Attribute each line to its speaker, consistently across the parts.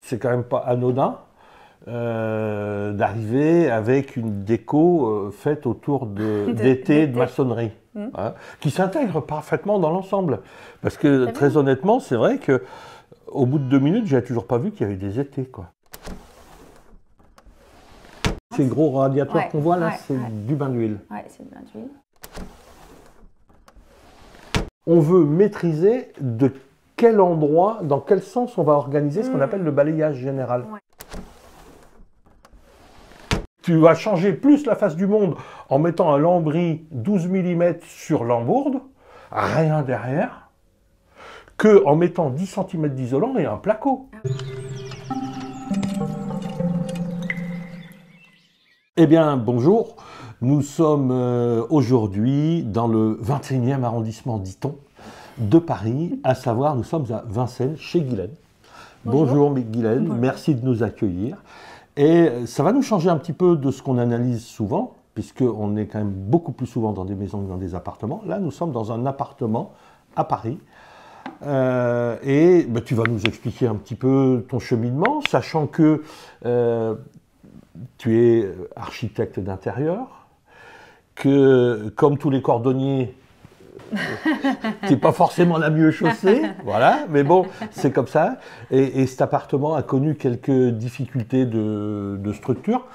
Speaker 1: c'est quand même pas anodin d'arriver avec une déco faite autour d'été de maçonnerie, hein, qui s'intègre parfaitement dans l'ensemble. Parce que très honnêtement, c'est vrai que au bout de 2 minutes, j'ai toujours pas vu qu'il y avait des étés, quoi. Ces gros radiateurs qu'on voit là, c'est du bain d'huile.
Speaker 2: Ouais, c'est du bain d'huile.
Speaker 1: On veut maîtriser de quel endroit, dans quel sens on va organiser ce qu'on appelle le balayage général. Ouais. Tu vas changer plus la face du monde en mettant un lambris 12 mm sur l'embourde, rien derrière, que en mettant 10 cm d'isolant et un placo. Eh bien, bonjour. Nous sommes aujourd'hui dans le 21e arrondissement, dit-on, de Paris, à savoir, nous sommes à Vincennes, chez Guylaine. Bonjour Guylaine, merci de nous accueillir. Et ça va nous changer un petit peu de ce qu'on analyse souvent, puisqu'on est quand même beaucoup plus souvent dans des maisons que dans des appartements. Là, nous sommes dans un appartement à Paris. Et ben, tu vas nous expliquer un petit peu ton cheminement, sachant que tu es architecte d'intérieur, que comme tous les cordonniers, tu n'es pas forcément la mieux chaussée, voilà, mais bon, c'est comme ça. Et cet appartement a connu quelques difficultés de structure.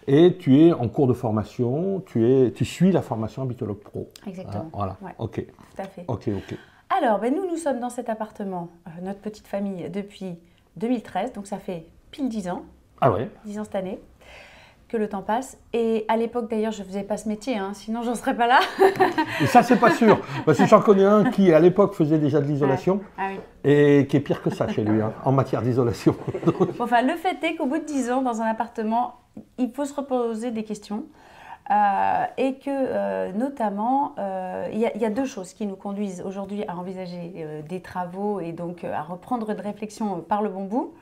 Speaker 1: Et tu es en cours de formation, tu suis la formation Habitologue Pro.
Speaker 2: Exactement.
Speaker 1: Voilà,
Speaker 2: ouais,
Speaker 1: ok.
Speaker 2: Tout à fait.
Speaker 1: Ok.
Speaker 2: Alors, ben nous sommes dans cet appartement, notre petite famille, depuis 2013, donc ça fait pile 10 ans.
Speaker 1: Ah ouais.
Speaker 2: 10 ans cette année. Que le temps passe. Et à l'époque, d'ailleurs, je ne faisais pas ce métier, hein, sinon j'en serais pas là.
Speaker 1: Et ça, c'est pas sûr. Parce que j'en connais un qui, à l'époque, faisait déjà de l'isolation et qui est pire que ça chez lui, hein, en matière d'isolation.
Speaker 2: Enfin, le fait est qu'au bout de 10 ans, dans un appartement, il faut se reposer des questions. Et que, notamment, il y a 2 choses qui nous conduisent aujourd'hui à envisager des travaux et donc à reprendre une réflexion par le bon bout.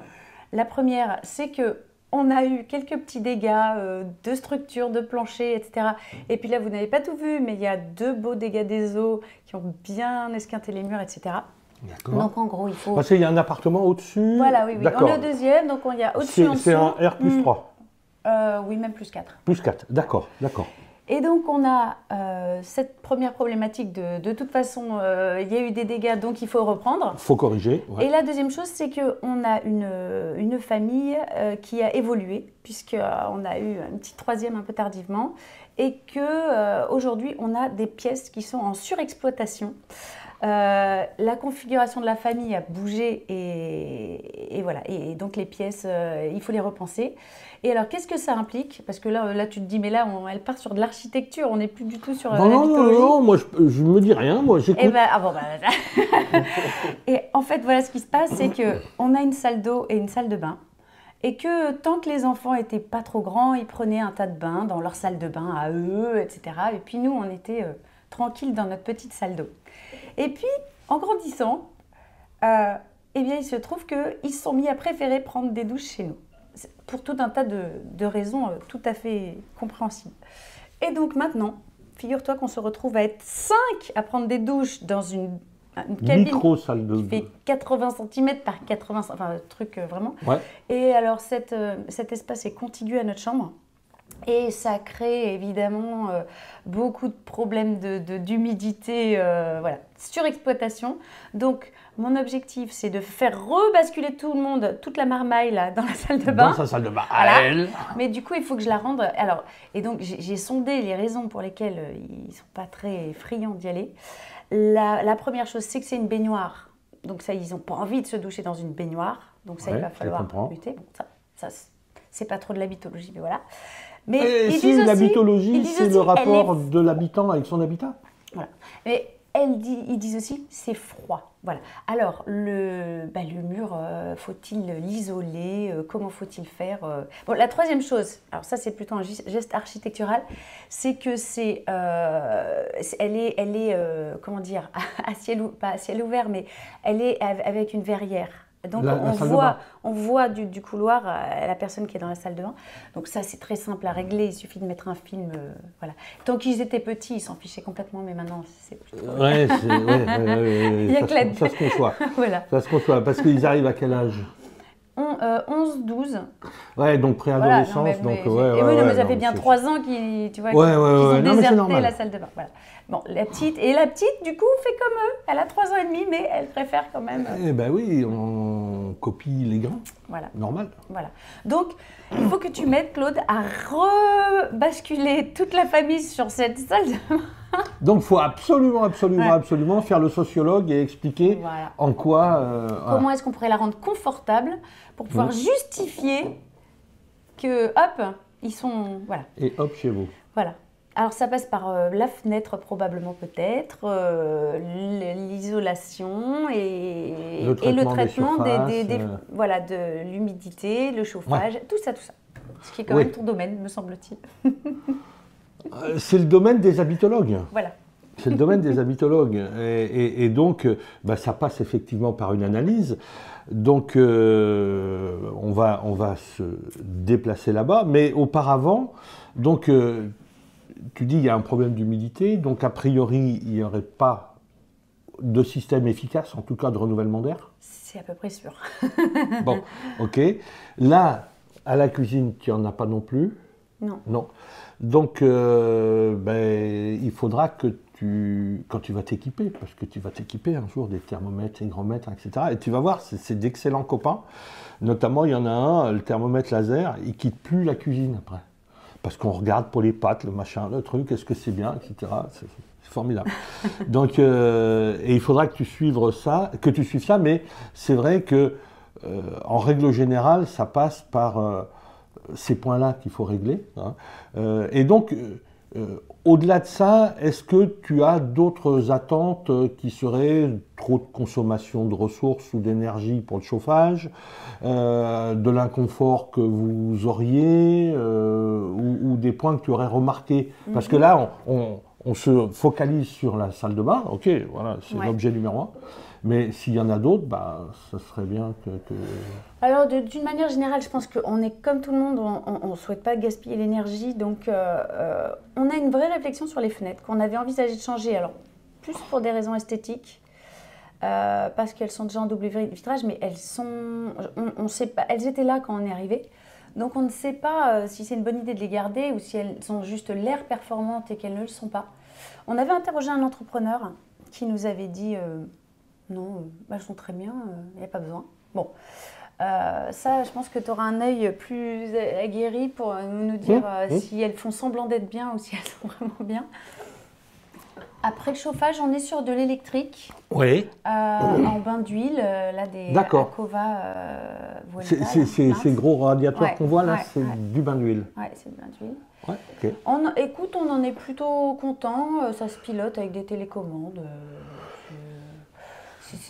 Speaker 2: La première, c'est que on a eu quelques petits dégâts de structure, de plancher, etc. Et puis là, vous n'avez pas tout vu, mais il y a 2 beaux dégâts des eaux qui ont bien esquinté les murs, etc. Donc en gros, il faut...
Speaker 1: Parce qu'il y a un appartement au-dessus.
Speaker 2: Voilà, oui. On est au 2e, donc il y a au-dessus, en dessous.
Speaker 1: C'est un R+3.
Speaker 2: Oui, même +4.
Speaker 1: +4, d'accord.
Speaker 2: Et donc, on a cette première problématique de toute façon, il y a eu des dégâts, donc il faut reprendre. Il
Speaker 1: faut corriger. Ouais.
Speaker 2: Et la deuxième chose, c'est qu'on a une famille qui a évolué, puisqu'on a eu une petite 3e un peu tardivement, et qu'aujourd'hui, on a des pièces qui sont en surexploitation. La configuration de la famille a bougé et voilà. Et donc les pièces, il faut les repenser. Et alors, qu'est-ce que ça implique? Parce que là, tu te dis, mais là, elle part sur de l'architecture, on n'est plus du tout sur l'habitologie.
Speaker 1: Non, moi, je me dis rien, moi, j'écoute.
Speaker 2: Et en fait, voilà ce qui se passe, c'est qu'on a une salle d'eau et une salle de bain. Et que tant que les enfants n'étaient pas trop grands, ils prenaient un tas de bains dans leur salle de bain à eux, etc. Et puis nous, on était tranquilles dans notre petite salle d'eau. Et puis, en grandissant, eh bien, il se trouve qu'ils se sont mis à préférer prendre des douches chez nous. Pour tout un tas de raisons tout à fait compréhensibles. Et donc maintenant, figure-toi qu'on se retrouve à être 5 à prendre des douches dans une cabine
Speaker 1: micro-salle de...
Speaker 2: qui fait 80 cm par 80 cm, enfin, truc vraiment.
Speaker 1: Ouais.
Speaker 2: Et alors, cet espace est contigu à notre chambre. Et ça crée évidemment beaucoup de problèmes d'humidité, voilà, surexploitation. Donc, mon objectif, c'est de faire rebasculer tout le monde, toute la marmaille là, dans la salle de bain.
Speaker 1: Dans sa salle de bain,
Speaker 2: voilà.
Speaker 1: elle.
Speaker 2: Mais du coup, il faut que je la rende. Alors, et donc, j'ai sondé les raisons pour lesquelles ils ne sont pas très friands d'y aller. La première chose, c'est que c'est une baignoire. Donc ça, ils n'ont pas envie de se doucher dans une baignoire. Donc ça, il va falloir lutter. Bon, ça c'est pas trop de l'habitologie, mais voilà. Mais
Speaker 1: l'habitologie, c'est le rapport de l'habitant avec son habitat.
Speaker 2: Voilà. Mais ils disent aussi, c'est froid. Voilà. Alors, le mur, faut-il l'isoler? Comment faut-il faire? Bon, la troisième chose, alors ça c'est plutôt un geste architectural, c'est que elle est comment dire, pas à ciel ouvert, mais elle est avec une verrière. Donc on voit du couloir la personne qui est dans la salle de bain. Donc ça c'est très simple à régler, il suffit de mettre un film. Voilà. Tant qu'ils étaient petits, ils s'en fichaient complètement, mais maintenant c'est plus trop...
Speaker 1: Il y a que ça se conçoit.
Speaker 2: Voilà.
Speaker 1: Ça se conçoit, parce qu'ils arrivent à quel âge?
Speaker 2: 11, 12.
Speaker 1: Ouais, donc préadolescence.
Speaker 2: Voilà,
Speaker 1: donc,
Speaker 2: et
Speaker 1: ouais,
Speaker 2: oui, non, mais ça
Speaker 1: non,
Speaker 2: fait bien
Speaker 1: c'est-
Speaker 2: 3 ans qu'ils tu vois,
Speaker 1: Ouais,
Speaker 2: qu'ils
Speaker 1: ouais,
Speaker 2: ont
Speaker 1: ouais, non, mais c'est
Speaker 2: déserté
Speaker 1: normal.
Speaker 2: la salle de bain. Voilà. Bon, la petite, du coup, fait comme eux. Elle a 3 ans et demi, mais elle préfère quand même.
Speaker 1: Eh ben oui, on copie les grands,
Speaker 2: Voilà.
Speaker 1: normal.
Speaker 2: Voilà. Donc, il faut que tu m'aides, Claude, à rebasculer toute la famille sur cette salle de bain.
Speaker 1: Donc il faut absolument, absolument,
Speaker 2: Ouais.
Speaker 1: absolument faire le sociologue et expliquer
Speaker 2: Voilà.
Speaker 1: en quoi...
Speaker 2: Comment est-ce qu'on pourrait la rendre confortable pour pouvoir justifier que, hop, ils sont... Voilà.
Speaker 1: Et hop, chez vous.
Speaker 2: Voilà. Alors ça passe par la fenêtre probablement peut-être, l'isolation et le
Speaker 1: traitement des
Speaker 2: traitement
Speaker 1: surfaces,
Speaker 2: voilà, de l'humidité, le chauffage, tout ça, tout ça. Ce qui est quand
Speaker 1: Oui.
Speaker 2: même ton domaine, me semble-t-il.
Speaker 1: C'est le domaine des habitologues.
Speaker 2: Voilà.
Speaker 1: C'est le domaine des habitologues. Et donc, bah, ça passe effectivement par une analyse. Donc, on va se déplacer là-bas. Mais auparavant, donc, tu dis qu'il y a un problème d'humidité. Donc, a priori, il n'y aurait pas de système efficace, en tout cas de renouvellement d'air.
Speaker 2: C'est à peu près sûr.
Speaker 1: Bon, ok. Là, à la cuisine, tu n'en as pas non plus.
Speaker 2: Non.
Speaker 1: Non. Donc, ben, il faudra que quand tu vas t'équiper, parce que tu vas t'équiper un jour des thermomètres, hygromètres, etc. Et tu vas voir, c'est d'excellents copains. Notamment, il y en a un, le thermomètre laser, il quitte plus la cuisine après. Parce qu'on regarde pour les pâtes, le machin, le truc, est-ce que c'est bien, etc. C'est formidable. Donc, et il faudra que tu suives ça, mais c'est vrai que, en règle générale, ça passe par ces points-là qu'il faut régler. Hein. Et donc, au-delà de ça, est-ce que tu as d'autres attentes qui seraient trop de consommation de ressources ou d'énergie pour le chauffage, de l'inconfort que vous auriez, ou des points que tu aurais remarqués? Parce que là, on se focalise sur la salle de bain, ok, voilà, c'est l'objet numéro 1. Mais s'il y en a d'autres, bah, ça serait bien que...
Speaker 2: Alors, d'une manière générale, je pense qu'on est comme tout le monde, on ne souhaite pas gaspiller l'énergie. Donc, on a une vraie réflexion sur les fenêtres qu'on avait envisagé de changer. Alors, plus pour des raisons esthétiques, parce qu'elles sont déjà en double vitrage, mais elles sont... On sait pas, elles étaient là quand on est arrivé. Donc, on ne sait pas si c'est une bonne idée de les garder ou si elles ont juste l'air performantes et qu'elles ne le sont pas. On avait interrogé un entrepreneur qui nous avait dit... non, elles sont très bien, il n'y a pas besoin. Bon, ça, je pense que tu auras un œil plus aguerri pour nous dire si elles font semblant d'être bien ou si elles sont vraiment bien. Après le chauffage, on est sur de l'électrique.
Speaker 1: Oui.
Speaker 2: En bain d'huile, là, des Akova Volta.
Speaker 1: Ces gros radiateurs qu'on voit là,
Speaker 2: ouais,
Speaker 1: c'est du bain d'huile.
Speaker 2: Oui, c'est du bain d'huile.
Speaker 1: Ouais, ok.
Speaker 2: Écoute, on en est plutôt content. Ça se pilote avec des télécommandes.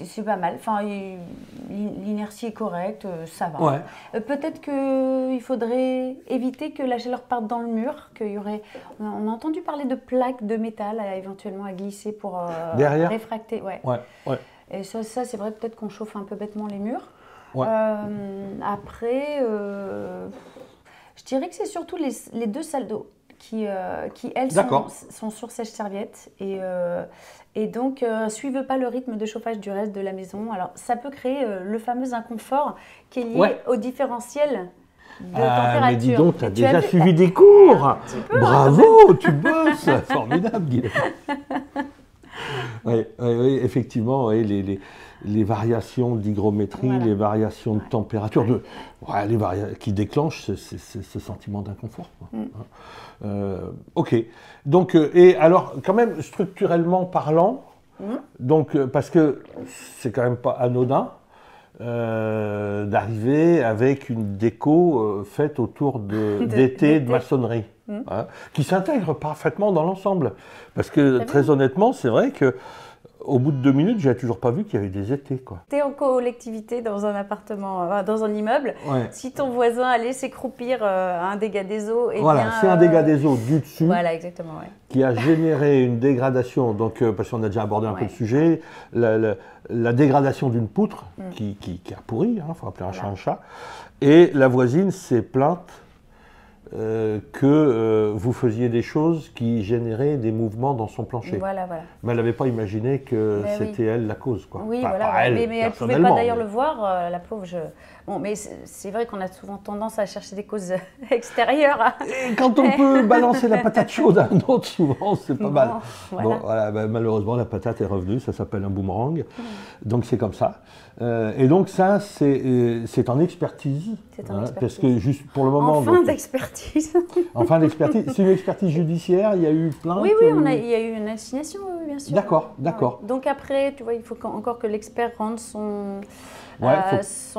Speaker 2: C'est pas mal. Enfin, l'inertie est correcte, ça va.
Speaker 1: Ouais.
Speaker 2: Peut-être qu'il faudrait éviter que la chaleur parte dans le mur, qu'il y aurait... On a entendu parler de plaques de métal éventuellement à glisser pour réfracter. Ouais.
Speaker 1: Ouais.
Speaker 2: Et ça c'est vrai, peut-être qu'on chauffe un peu bêtement les murs.
Speaker 1: Ouais.
Speaker 2: Après, je dirais que c'est surtout les deux salles d'eau qui elles, sont sur sèche-serviette et donc suivent pas le rythme de chauffage du reste de la maison. Alors, ça peut créer le fameux inconfort qui est lié au différentiel de température.
Speaker 1: Mais dis donc, tu as déjà suivi des cours. Bravo, tu bosses. Formidable, Guylaine. Oui, effectivement, les variations d'hygrométrie, les variations de température, qui déclenchent ce sentiment d'inconfort. Ok. Donc, et alors, quand même, structurellement parlant, donc, parce que c'est quand même pas anodin d'arriver avec une déco faite autour d'été de maçonnerie. Qui s'intègre parfaitement dans l'ensemble. Parce que, très honnêtement, c'est vrai que au bout de 2 minutes, je n'avais toujours pas vu qu'il y avait des étés.
Speaker 2: Tu es en collectivité dans un appartement, dans un immeuble. Si ton voisin allait s'écroupir à un dégât des eaux...
Speaker 1: c'est un dégât des eaux du dessus qui a généré une dégradation. Donc, parce qu'on a déjà abordé un peu le sujet, la dégradation d'une poutre qui a pourri, il faut appeler un chat un chat. Et la voisine s'est plainte que vous faisiez des choses qui généraient des mouvements dans son plancher. Mais elle n'avait pas imaginé que c'était elle la cause.
Speaker 2: Mais elle ne pouvait pas d'ailleurs le voir, la pauvre. Bon, mais c'est vrai qu'on a souvent tendance à chercher des causes extérieures.
Speaker 1: Et quand on peut balancer la patate chaude à un autre, souvent, c'est pas mal.
Speaker 2: Voilà.
Speaker 1: Bon, voilà, ben, malheureusement, la patate est revenue, ça s'appelle un boomerang. Donc c'est comme ça. Et donc ça, c'est en expertise.
Speaker 2: C'est en expertise.
Speaker 1: Parce que juste pour le moment...
Speaker 2: En fin d'expertise.
Speaker 1: En fin d'expertise. C'est une expertise judiciaire, il y a eu plainte.
Speaker 2: Oui, il y a eu une assignation, oui, bien sûr.
Speaker 1: D'accord, d'accord.
Speaker 2: Ouais. Donc après, tu vois, il faut encore que l'expert rende son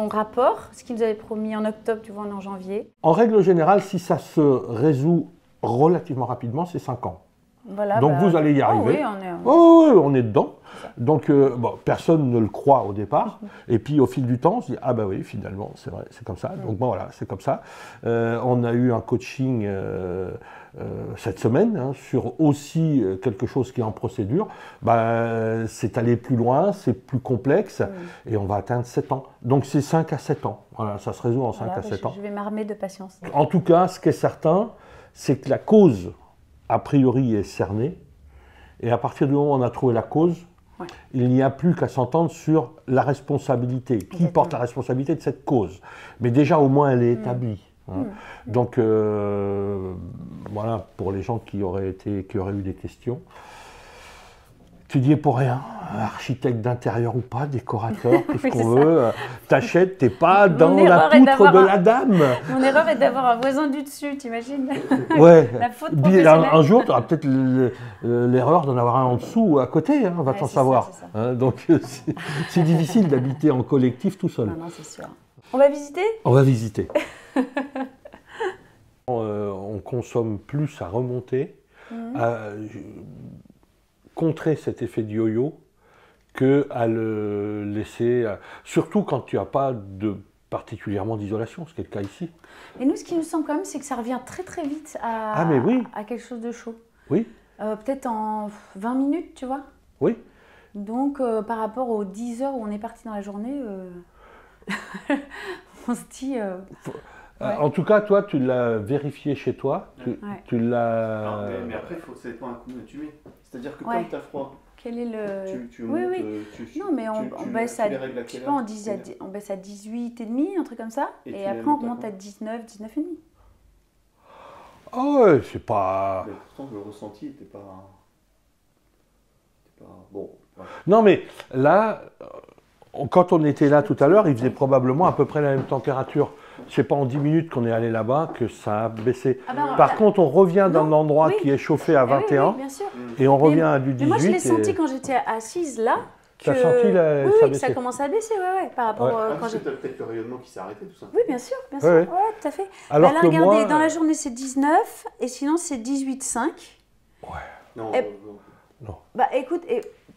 Speaker 2: rapport, ce qu'il nous avait promis en octobre, tu vois, on est en janvier.
Speaker 1: En règle générale, si ça se résout relativement rapidement, c'est 5 ans.
Speaker 2: Voilà,
Speaker 1: donc vous allez y arriver.
Speaker 2: Oui,
Speaker 1: on est dedans. Donc bon, personne ne le croit au départ. Et puis au fil du temps, on se dit ah bah oui, finalement, c'est vrai, c'est comme ça. Donc bon, voilà, c'est comme ça. On a eu un coaching cette semaine sur aussi quelque chose qui est en procédure. Bah, c'est aller plus loin, c'est plus complexe et on va atteindre 7 ans. Donc c'est 5 à 7 ans. Voilà, ça se résout en 5 à 7 ans.
Speaker 2: Je vais m'armer de patience.
Speaker 1: En tout cas, ce qui est certain, c'est que la cause a priori est cernée, et à partir du moment où on a trouvé la cause, il n'y a plus qu'à s'entendre sur la responsabilité. Qui porte la responsabilité de cette cause? Mais déjà, au moins, elle est établie. Donc, voilà, pour les gens qui auraient eu des questions. Tu n'y es pour rien, architecte d'intérieur ou pas, décorateur, tout ce qu'on veut, t'achètes, t'es pas dans la poutre de la dame.
Speaker 2: Mon erreur est d'avoir un voisin du dessus, t'imagines?
Speaker 1: Ouais.
Speaker 2: La faute professionnelle.
Speaker 1: Un jour, tu auras peut-être l'erreur d'en avoir un en dessous ou à côté, va t'en savoir. Donc c'est difficile d'habiter en collectif tout seul.
Speaker 2: Non, c'est sûr. On va visiter?
Speaker 1: On va visiter. On consomme plus à remonter. Contrer cet effet de yo-yo que à le laisser, surtout quand tu n'as pas particulièrement d'isolation, ce qui est le cas ici.
Speaker 2: Et nous, ce qui nous semble quand même, c'est que ça revient très très vite à quelque chose de chaud.
Speaker 1: Oui.
Speaker 2: Peut-être en 20 minutes, tu vois.
Speaker 1: Oui.
Speaker 2: Donc, par rapport aux 10 heures où on est parti dans la journée, on se dit...
Speaker 1: En tout cas, toi, tu l'as vérifié chez toi. Tu l'as...
Speaker 3: Mais après, ça dépend à combien tu mets. C'est-à-dire que comme tu as froid,
Speaker 2: quel est le...
Speaker 3: tu montes,
Speaker 2: non, mais on baisse à 18,5, un truc comme ça. Et après, on remonte à 19, 19,5.
Speaker 1: Ah ouais, c'est pas...
Speaker 3: Mais pourtant, le ressenti n'était pas... Bon. Ouais.
Speaker 1: Non, mais là, quand on était là tout à l'heure, il faisait probablement à peu près la même température. C'est pas en 10 minutes qu'on est allé là-bas que ça a baissé. Par contre, on revient d'un endroit qui est chauffé à 21
Speaker 2: bien sûr.
Speaker 1: Et on revient à du 18.
Speaker 2: Mais moi, je l'ai senti quand j'étais assise là.
Speaker 1: Tu as senti
Speaker 2: que ça commence à baisser, par rapport
Speaker 3: quand j'ai peut-être le rayonnement qui s'est arrêté, tout ça.
Speaker 2: Oui, bien sûr, tout à fait.
Speaker 1: Alors
Speaker 2: là,
Speaker 1: que
Speaker 2: regardez,
Speaker 1: moi,
Speaker 2: dans la journée, c'est 19, et sinon, c'est 18,5.
Speaker 1: Ouais.
Speaker 3: Non.
Speaker 2: Bah, écoute,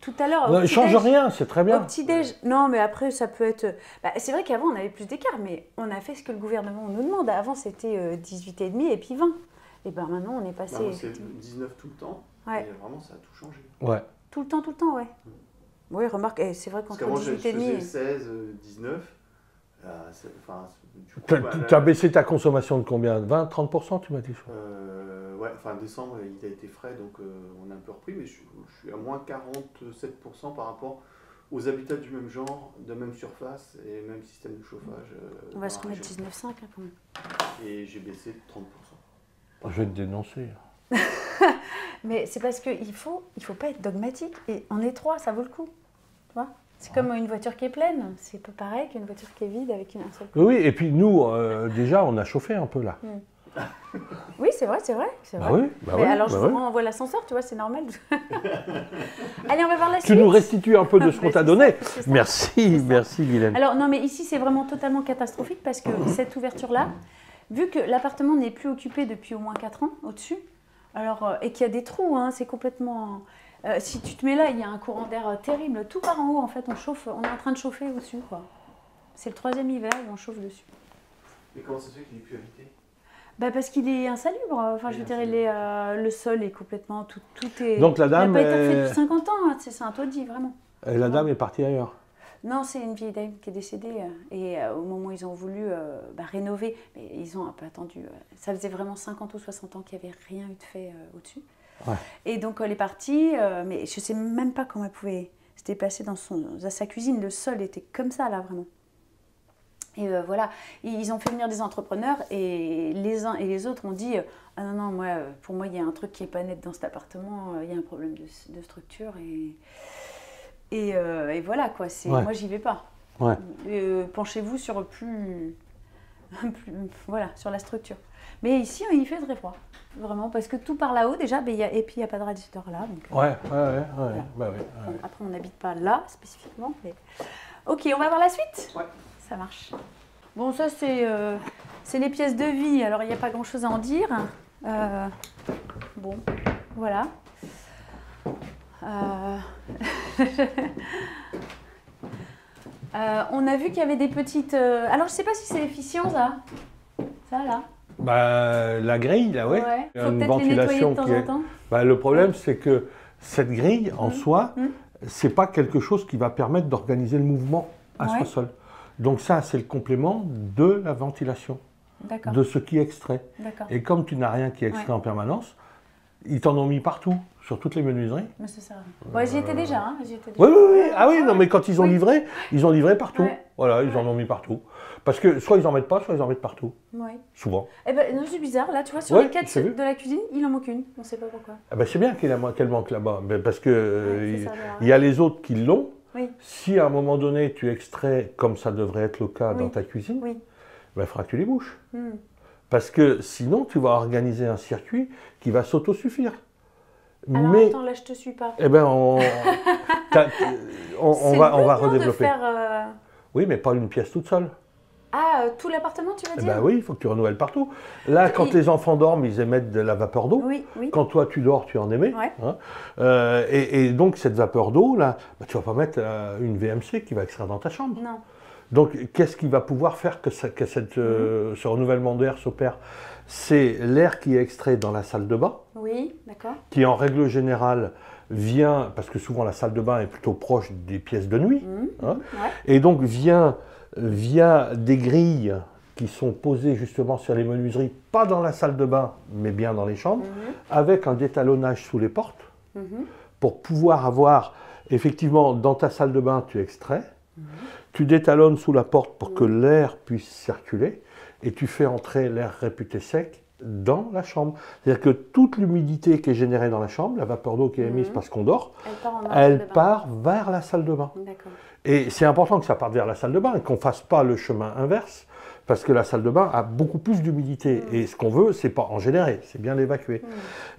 Speaker 2: tout à l'heure...
Speaker 1: Non, il ne change rien, c'est très bien.
Speaker 2: Au petit-déj, non, mais après, ça peut être... Bah, c'est vrai qu'avant, on avait plus d'écart, mais on a fait ce que le gouvernement nous demande. Avant, c'était 18,5 et puis 20. Et ben maintenant, on est passé...
Speaker 3: c'est 19 tout le temps, et vraiment, ça a tout changé.
Speaker 1: Ouais.
Speaker 2: Tout le temps, ouais. Oui, remarque, c'est vrai qu'entre 18,5
Speaker 3: et 16, 19...
Speaker 1: Tu as baissé ta consommation de combien? 20, 30%, tu m'as dit?
Speaker 3: Ouais, enfin décembre, il a été frais, donc on a un peu repris, mais je suis à moins 47% par rapport aux habitats du même genre, de même surface et même système de chauffage.
Speaker 2: On va se remettre 19,5 quand même.
Speaker 3: Et j'ai baissé de 30%.
Speaker 1: Je vais te dénoncer.
Speaker 2: Mais c'est parce qu'il faut pas être dogmatique. Et en étroit, ça vaut le coup. Tu vois? C'est comme une voiture qui est pleine. C'est pas pareil qu'une voiture qui est vide avec un seul coup.
Speaker 1: Oui, et puis nous, déjà, on a chauffé un peu là.
Speaker 2: Oui, c'est vrai.
Speaker 1: Bah oui,
Speaker 2: alors je vous renvoie l'ascenseur, tu vois, c'est normal. Allez, on va voir la suite.
Speaker 1: Tu nous restitues un peu de ce qu'on t'a donné. Merci Guylaine.
Speaker 2: Alors non, mais ici c'est vraiment totalement catastrophique parce que cette ouverture-là, vu que l'appartement n'est plus occupé depuis au moins 4 ans au-dessus, alors et qu'il y a des trous, c'est complètement... si tu te mets là, il y a un courant d'air terrible. Tout par en haut, en fait, on est en train de chauffer au-dessus, quoi. C'est le 3e hiver où on chauffe dessus.
Speaker 3: Mais comment ça se fait qu'il n'est plus habité?
Speaker 2: Parce qu'il est insalubre. Enfin, je veux dire, le sol est complètement... Tout est...
Speaker 1: Donc la dame...
Speaker 2: Il n'a pas été refait depuis 50 ans, c'est un taudis, vraiment.
Speaker 1: Et la dame est partie ailleurs?
Speaker 2: Non, c'est une vieille dame qui est décédée. Et au moment où ils ont voulu rénover, mais ils ont un peu attendu. Ça faisait vraiment 50 ou 60 ans qu'il n'y avait rien eu de fait au-dessus.
Speaker 1: Ouais.
Speaker 2: Et donc elle est partie, mais je ne sais même pas comment elle pouvait se déplacer dans sa cuisine. Le sol était comme ça, là, vraiment. Et voilà, ils ont fait venir des entrepreneurs et les uns et les autres ont dit ah non, non, moi, pour moi, il y a un truc qui n'est pas net dans cet appartement, il y a un problème de structure et voilà quoi, moi, j'y vais pas.
Speaker 1: Ouais.
Speaker 2: Penchez-vous sur voilà, sur la structure. Mais ici, il fait très froid, vraiment, parce que tout par là-haut déjà, et puis il n'y a pas de radiateur là. Donc,
Speaker 1: voilà.
Speaker 2: Bon, après, on n'habite pas là spécifiquement. Mais... Ok, on va voir la suite.
Speaker 3: Ouais.
Speaker 2: Ça marche. Bon, ça, c'est les pièces de vie. Alors, il n'y a pas grand-chose à en dire. Bon, voilà. On a vu qu'il y avait des petites... Alors, je ne sais pas si c'est efficient, ça. Ça, là.
Speaker 1: Bah, la grille, là, ouais.
Speaker 2: Il faut peut-être les nettoyer de temps en temps.
Speaker 1: Bah, le problème, c'est que cette grille, en soi, c'est pas quelque chose qui va permettre d'organiser le mouvement à ce sol. Donc ça, c'est le complément de la ventilation, de ce qui extrait. Et comme tu n'as rien qui extrait en permanence, ils t'en ont mis partout, sur toutes les menuiseries.
Speaker 2: Mais c'est ça. Ouais, j'y étais déjà. Hein.
Speaker 1: Oui. Ah oui, non, mais quand ils ont livré, ils ont livré partout. Ouais. Voilà, ils en ont mis partout. Parce que soit ils n'en mettent pas, soit ils en mettent partout. Oui. Souvent.
Speaker 2: Eh ben, non, c'est bizarre. Là, tu vois, sur les 4 de la cuisine, il en manque une. On ne sait pas pourquoi.
Speaker 1: Ah ben, c'est bien qu'elle manque là-bas. Parce que il y a les autres qui l'ont. Oui. Si à un moment donné, tu extrais, comme ça devrait être le cas dans ta cuisine, il faudra que tu les bouches. Parce que sinon, tu vas organiser un circuit qui va s'autosuffire.
Speaker 2: Alors attends, là je te suis pas.
Speaker 1: Eh ben on va redévelopper. Oui, mais pas une pièce toute seule.
Speaker 2: Ah, tout l'appartement, tu vas dire?
Speaker 1: Ben oui, il faut que tu renouvelles partout. Là, quand les enfants dorment, ils émettent de la vapeur d'eau.
Speaker 2: Oui.
Speaker 1: Quand toi, tu dors, tu en émets. Hein. Et donc, cette vapeur d'eau, là, tu ne vas pas mettre une VMC qui va extraire dans ta chambre.
Speaker 2: Non.
Speaker 1: Donc, qu'est-ce qui va pouvoir faire que ce renouvellement d'air s'opère? C'est l'air qui est extrait dans la salle de bain.
Speaker 2: Oui, d'accord.
Speaker 1: Qui, en règle générale, vient, parce que souvent la salle de bain est plutôt proche des pièces de nuit, et donc vient via des grilles qui sont posées justement sur les menuiseries, pas dans la salle de bain, mais bien dans les chambres, avec un détalonnage sous les portes, pour pouvoir avoir, effectivement, dans ta salle de bain, tu extrais, tu détalonnes sous la porte pour que l'air puisse circuler, et tu fais entrer l'air réputé sec dans la chambre. C'est-à-dire que toute l'humidité qui est générée dans la chambre, la vapeur d'eau qui est émise parce qu'on dort, elle part vers la salle de bain. Et c'est important que ça parte vers la salle de bain et qu'on ne fasse pas le chemin inverse, parce que la salle de bain a beaucoup plus d'humidité. Et ce qu'on veut, c'est pas en générer, c'est bien l'évacuer.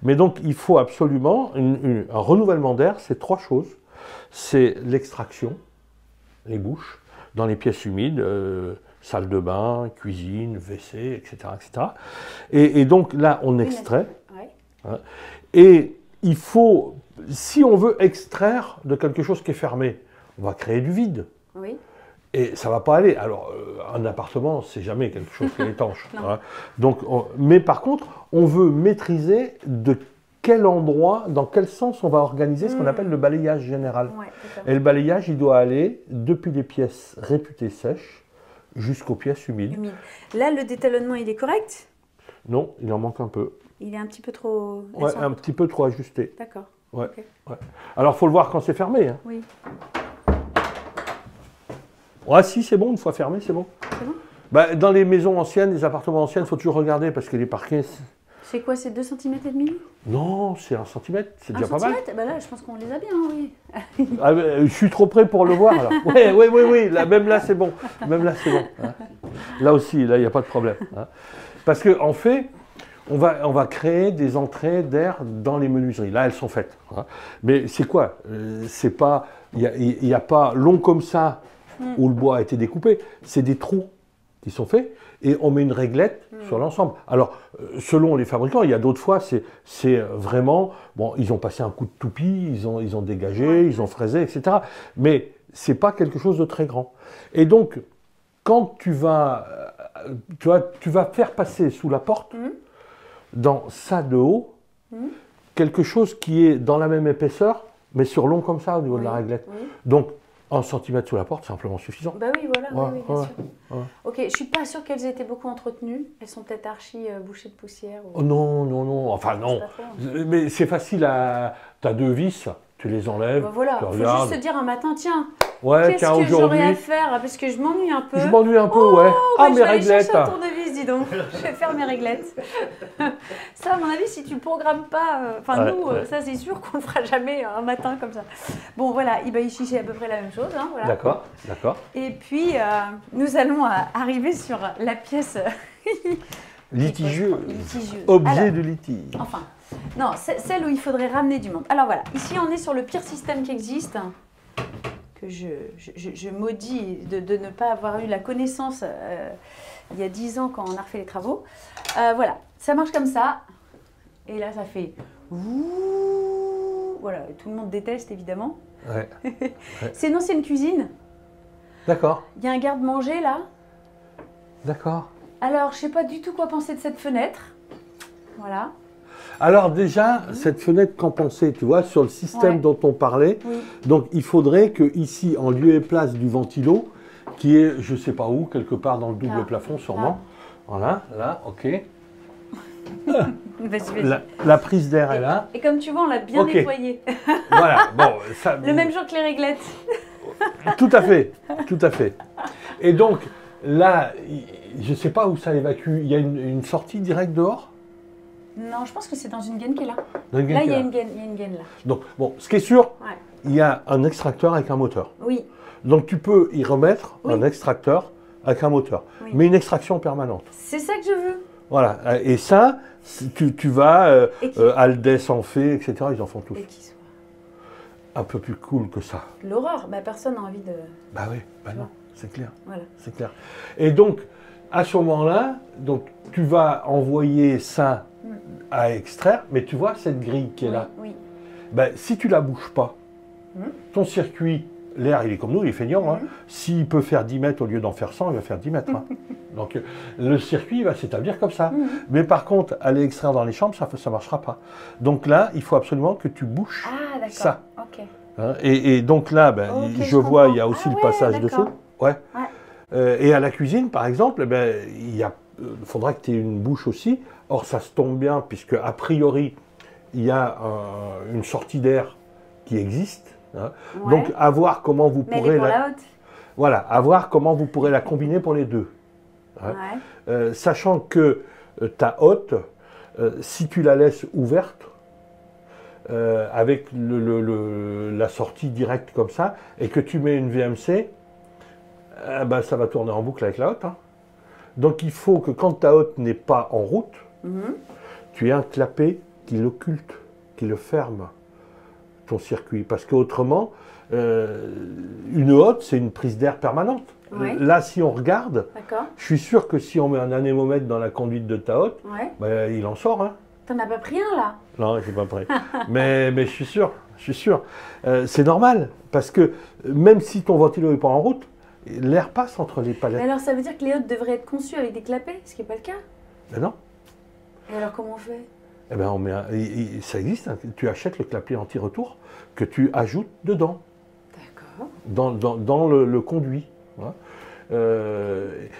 Speaker 1: Mais donc, il faut absolument un renouvellement d'air, c'est 3 choses. C'est l'extraction, les bouches, dans les pièces humides, salle de bain, cuisine, WC, etc. etc. Et donc là, on extrait. Hein, et il faut, si on veut extraire de quelque chose qui est fermé, on va créer du vide. Et ça ne va pas aller. Alors, un appartement, c'est jamais quelque chose qui est étanche. Hein. Donc, mais par contre, on veut maîtriser de quel endroit, dans quel sens on va organiser ce qu'on appelle le balayage général. Et le balayage, il doit aller depuis les pièces réputées sèches jusqu'aux pièces humides.
Speaker 2: Là, le détalonnement, il est correct?
Speaker 1: Non, il en manque un peu.
Speaker 2: Il est un petit peu trop...
Speaker 1: Ouais, un petit peu trop ajusté.
Speaker 2: D'accord.
Speaker 1: Ouais. Alors, il faut le voir quand c'est fermé. Hein.
Speaker 2: Oui.
Speaker 1: Ah si, c'est bon, une fois fermé, c'est bon.
Speaker 2: C'est bon?
Speaker 1: Bah, dans les maisons anciennes, les appartements anciens, il faut toujours regarder parce que les parquets...
Speaker 2: C'est quoi, c'est 2,5 cm et demi?
Speaker 1: Non, c'est 1 cm, c'est déjà pas mal.
Speaker 2: Bah là, je pense qu'on les a bien, oui.
Speaker 1: Ah, je suis trop près pour le voir, là. Oui, là, même là, c'est bon. Même là, c'est bon. Hein. Là aussi, là, il n'y a pas de problème. Hein. Parce qu'en fait, on va créer des entrées d'air dans les menuiseries. Là, elles sont faites. Hein. Mais c'est quoi? C'est pas... Il n'y a pas long comme ça où le bois a été découpé. C'est des trous qui sont faits. Et on met une réglette sur l'ensemble. Alors, selon les fabricants, il y a d'autres fois, c'est vraiment... Bon, ils ont passé un coup de toupie, ils ont dégagé, ils ont fraisé, etc. Mais ce n'est pas quelque chose de très grand. Et donc, quand tu vas faire passer sous la porte, dans ça de haut, quelque chose qui est dans la même épaisseur, mais sur long comme ça au niveau de la réglette. Donc, 1 cm sous la porte, c'est amplement suffisant.
Speaker 2: Bah oui, voilà, oui, bien sûr. Ok, je ne suis pas sûre qu'elles aient été beaucoup entretenues. Elles sont peut-être archi bouchées de poussière. Ou...
Speaker 1: Oh non. Enfin non. Mais c'est facile à... Tu as 2 vis, tu les enlèves.
Speaker 2: Bah voilà,
Speaker 1: il
Speaker 2: faut juste se dire un matin, tiens,
Speaker 1: Ouais,
Speaker 2: Qu'est-ce
Speaker 1: tiens,
Speaker 2: que j'aurais à
Speaker 1: aujourd'hui,
Speaker 2: faire? Parce que je m'ennuie un peu.
Speaker 1: je m'ennuie un peu, ouais.
Speaker 2: Bah,
Speaker 1: Ah,
Speaker 2: je
Speaker 1: mes
Speaker 2: vais aller
Speaker 1: réglettes.
Speaker 2: chercher un tournevis, dis donc. Je vais faire mes réglettes. Ça, à mon avis, si tu ne programmes pas... Enfin,
Speaker 1: Ouais,
Speaker 2: nous,
Speaker 1: ouais.
Speaker 2: ça, c'est sûr qu'on ne le fera jamais un matin comme ça. Bon, voilà, Ibaïchi, c'est à peu près la même chose. Hein, voilà.
Speaker 1: D'accord, d'accord.
Speaker 2: Et puis, nous allons arriver sur la pièce...
Speaker 1: Litigieux.
Speaker 2: litigieuse.
Speaker 1: Objet
Speaker 2: Alors,
Speaker 1: de litige.
Speaker 2: enfin, non, c'est celle où il faudrait ramener du monde. Alors voilà, ici on est sur le pire système qui existe, que je maudis de ne pas avoir eu la connaissance il y a 10 ans quand on a refait les travaux. Voilà, ça marche comme ça. Et là ça fait... ouh. Voilà, tout le monde déteste évidemment.
Speaker 1: Ouais.
Speaker 2: C'est une ancienne cuisine.
Speaker 1: D'accord,
Speaker 2: Il y a un garde-manger là.
Speaker 1: d'accord.
Speaker 2: Alors, je sais pas du tout quoi penser de cette fenêtre. Voilà.
Speaker 1: Alors déjà, cette fenêtre qu'en penser, tu vois, sur le système
Speaker 2: Ouais.
Speaker 1: dont on parlait,
Speaker 2: Oui.
Speaker 1: donc il faudrait que ici, en lieu et place du ventilo, qui est, je sais pas où, quelque part dans le double
Speaker 2: Là.
Speaker 1: plafond sûrement, voilà, là, ok.
Speaker 2: Vas-y, vas-y.
Speaker 1: La prise d'air est là,
Speaker 2: Et comme tu vois, on l'a bien
Speaker 1: Ok.
Speaker 2: nettoyé.
Speaker 1: voilà, bon, ça,
Speaker 2: Le même jour que les réglettes.
Speaker 1: tout à fait, tout à fait. Et donc, là, je sais pas où ça évacue, il y a une sortie directe dehors?
Speaker 2: Non, je pense que c'est dans une gaine qui est là.
Speaker 1: Dans une
Speaker 2: Là, il y a
Speaker 1: gaine
Speaker 2: une gaine, là.
Speaker 1: Donc, bon, ce qui est sûr,
Speaker 2: Ouais.
Speaker 1: il y a un extracteur avec un moteur.
Speaker 2: Oui,
Speaker 1: Donc, tu peux y remettre
Speaker 2: Oui.
Speaker 1: un extracteur avec un moteur,
Speaker 2: Oui.
Speaker 1: mais une extraction permanente.
Speaker 2: c'est ça que je veux.
Speaker 1: Voilà, et ça, tu vas,
Speaker 2: Et qui-
Speaker 1: Aldès en fait, etc., ils en font tous.
Speaker 2: Et qui soit.
Speaker 1: Un peu plus cool que ça.
Speaker 2: L'horreur, bah, personne n'a envie de...
Speaker 1: Bah oui, bah
Speaker 2: Tu
Speaker 1: non,
Speaker 2: vois.
Speaker 1: c'est clair,
Speaker 2: Voilà.
Speaker 1: c'est clair. Et donc, à ce moment-là, donc, tu vas envoyer ça à extraire, mais tu vois cette grille qui est
Speaker 2: Oui,
Speaker 1: là,
Speaker 2: oui.
Speaker 1: ben, si tu la bouges pas,
Speaker 2: Mhm.
Speaker 1: ton circuit, l'air, il est comme nous, il est feignant. Hein. S'il peut faire 10 mètres au lieu d'en faire 100, il va faire 10 mètres. Hein. Donc le circuit il va s'établir comme ça.
Speaker 2: Mhm.
Speaker 1: Mais par contre, aller extraire dans les chambres, ça ne marchera pas. Donc là, il faut absolument que tu bouches
Speaker 2: Ah, d'accord.
Speaker 1: ça.
Speaker 2: Ok.
Speaker 1: hein. Et donc là, ben,
Speaker 2: Ok,
Speaker 1: je
Speaker 2: je
Speaker 1: vois,
Speaker 2: comprends.
Speaker 1: il y a aussi
Speaker 2: Ah
Speaker 1: le
Speaker 2: ouais,
Speaker 1: passage
Speaker 2: d'accord.
Speaker 1: dessous. Ouais.
Speaker 2: Ouais.
Speaker 1: Et à la cuisine, par exemple, ben, il faudra que tu aies une bouche aussi. Or, ça se tombe bien, puisque a priori, il y a une sortie d'air qui existe. Hein.
Speaker 2: Ouais.
Speaker 1: Donc, à voir comment vous
Speaker 2: Mais elle est
Speaker 1: pourrez
Speaker 2: pour la haute.
Speaker 1: voilà, à voir comment vous pourrez la combiner pour les deux. Hein.
Speaker 2: Ouais.
Speaker 1: Sachant que ta hotte, si tu la laisses ouverte, avec la sortie directe comme ça, et que tu mets une VMC, ben, ça va tourner en boucle avec la hotte. Hein. Donc il faut que quand ta hotte n'est pas en route,
Speaker 2: Mhm.
Speaker 1: tu aies un clapet qui l'occulte, qui le ferme, ton circuit. Parce qu'autrement, une hotte, c'est une prise d'air permanente.
Speaker 2: Ouais.
Speaker 1: Là, si on regarde,
Speaker 2: D'accord.
Speaker 1: je suis sûr que si on met un anémomètre dans la conduite de ta hotte,
Speaker 2: Ouais.
Speaker 1: ben, il en sort. Hein.
Speaker 2: T'en as pas pris un, là?
Speaker 1: Non, je ne suis pas prêt. mais je suis sûr, je suis sûr. C'est normal, parce que même si ton ventilo n'est pas en route, l'air passe entre les
Speaker 2: Mais
Speaker 1: palettes.
Speaker 2: alors, ça veut dire que les hôtes devraient être conçus avec des clapets, ce qui n'est pas le cas.
Speaker 1: Ben non.
Speaker 2: Et alors, comment on fait?
Speaker 1: Eh ben, ça existe, hein. Tu achètes le clapet anti-retour que tu ajoutes dedans,
Speaker 2: D'accord.
Speaker 1: dans le conduit. Hein.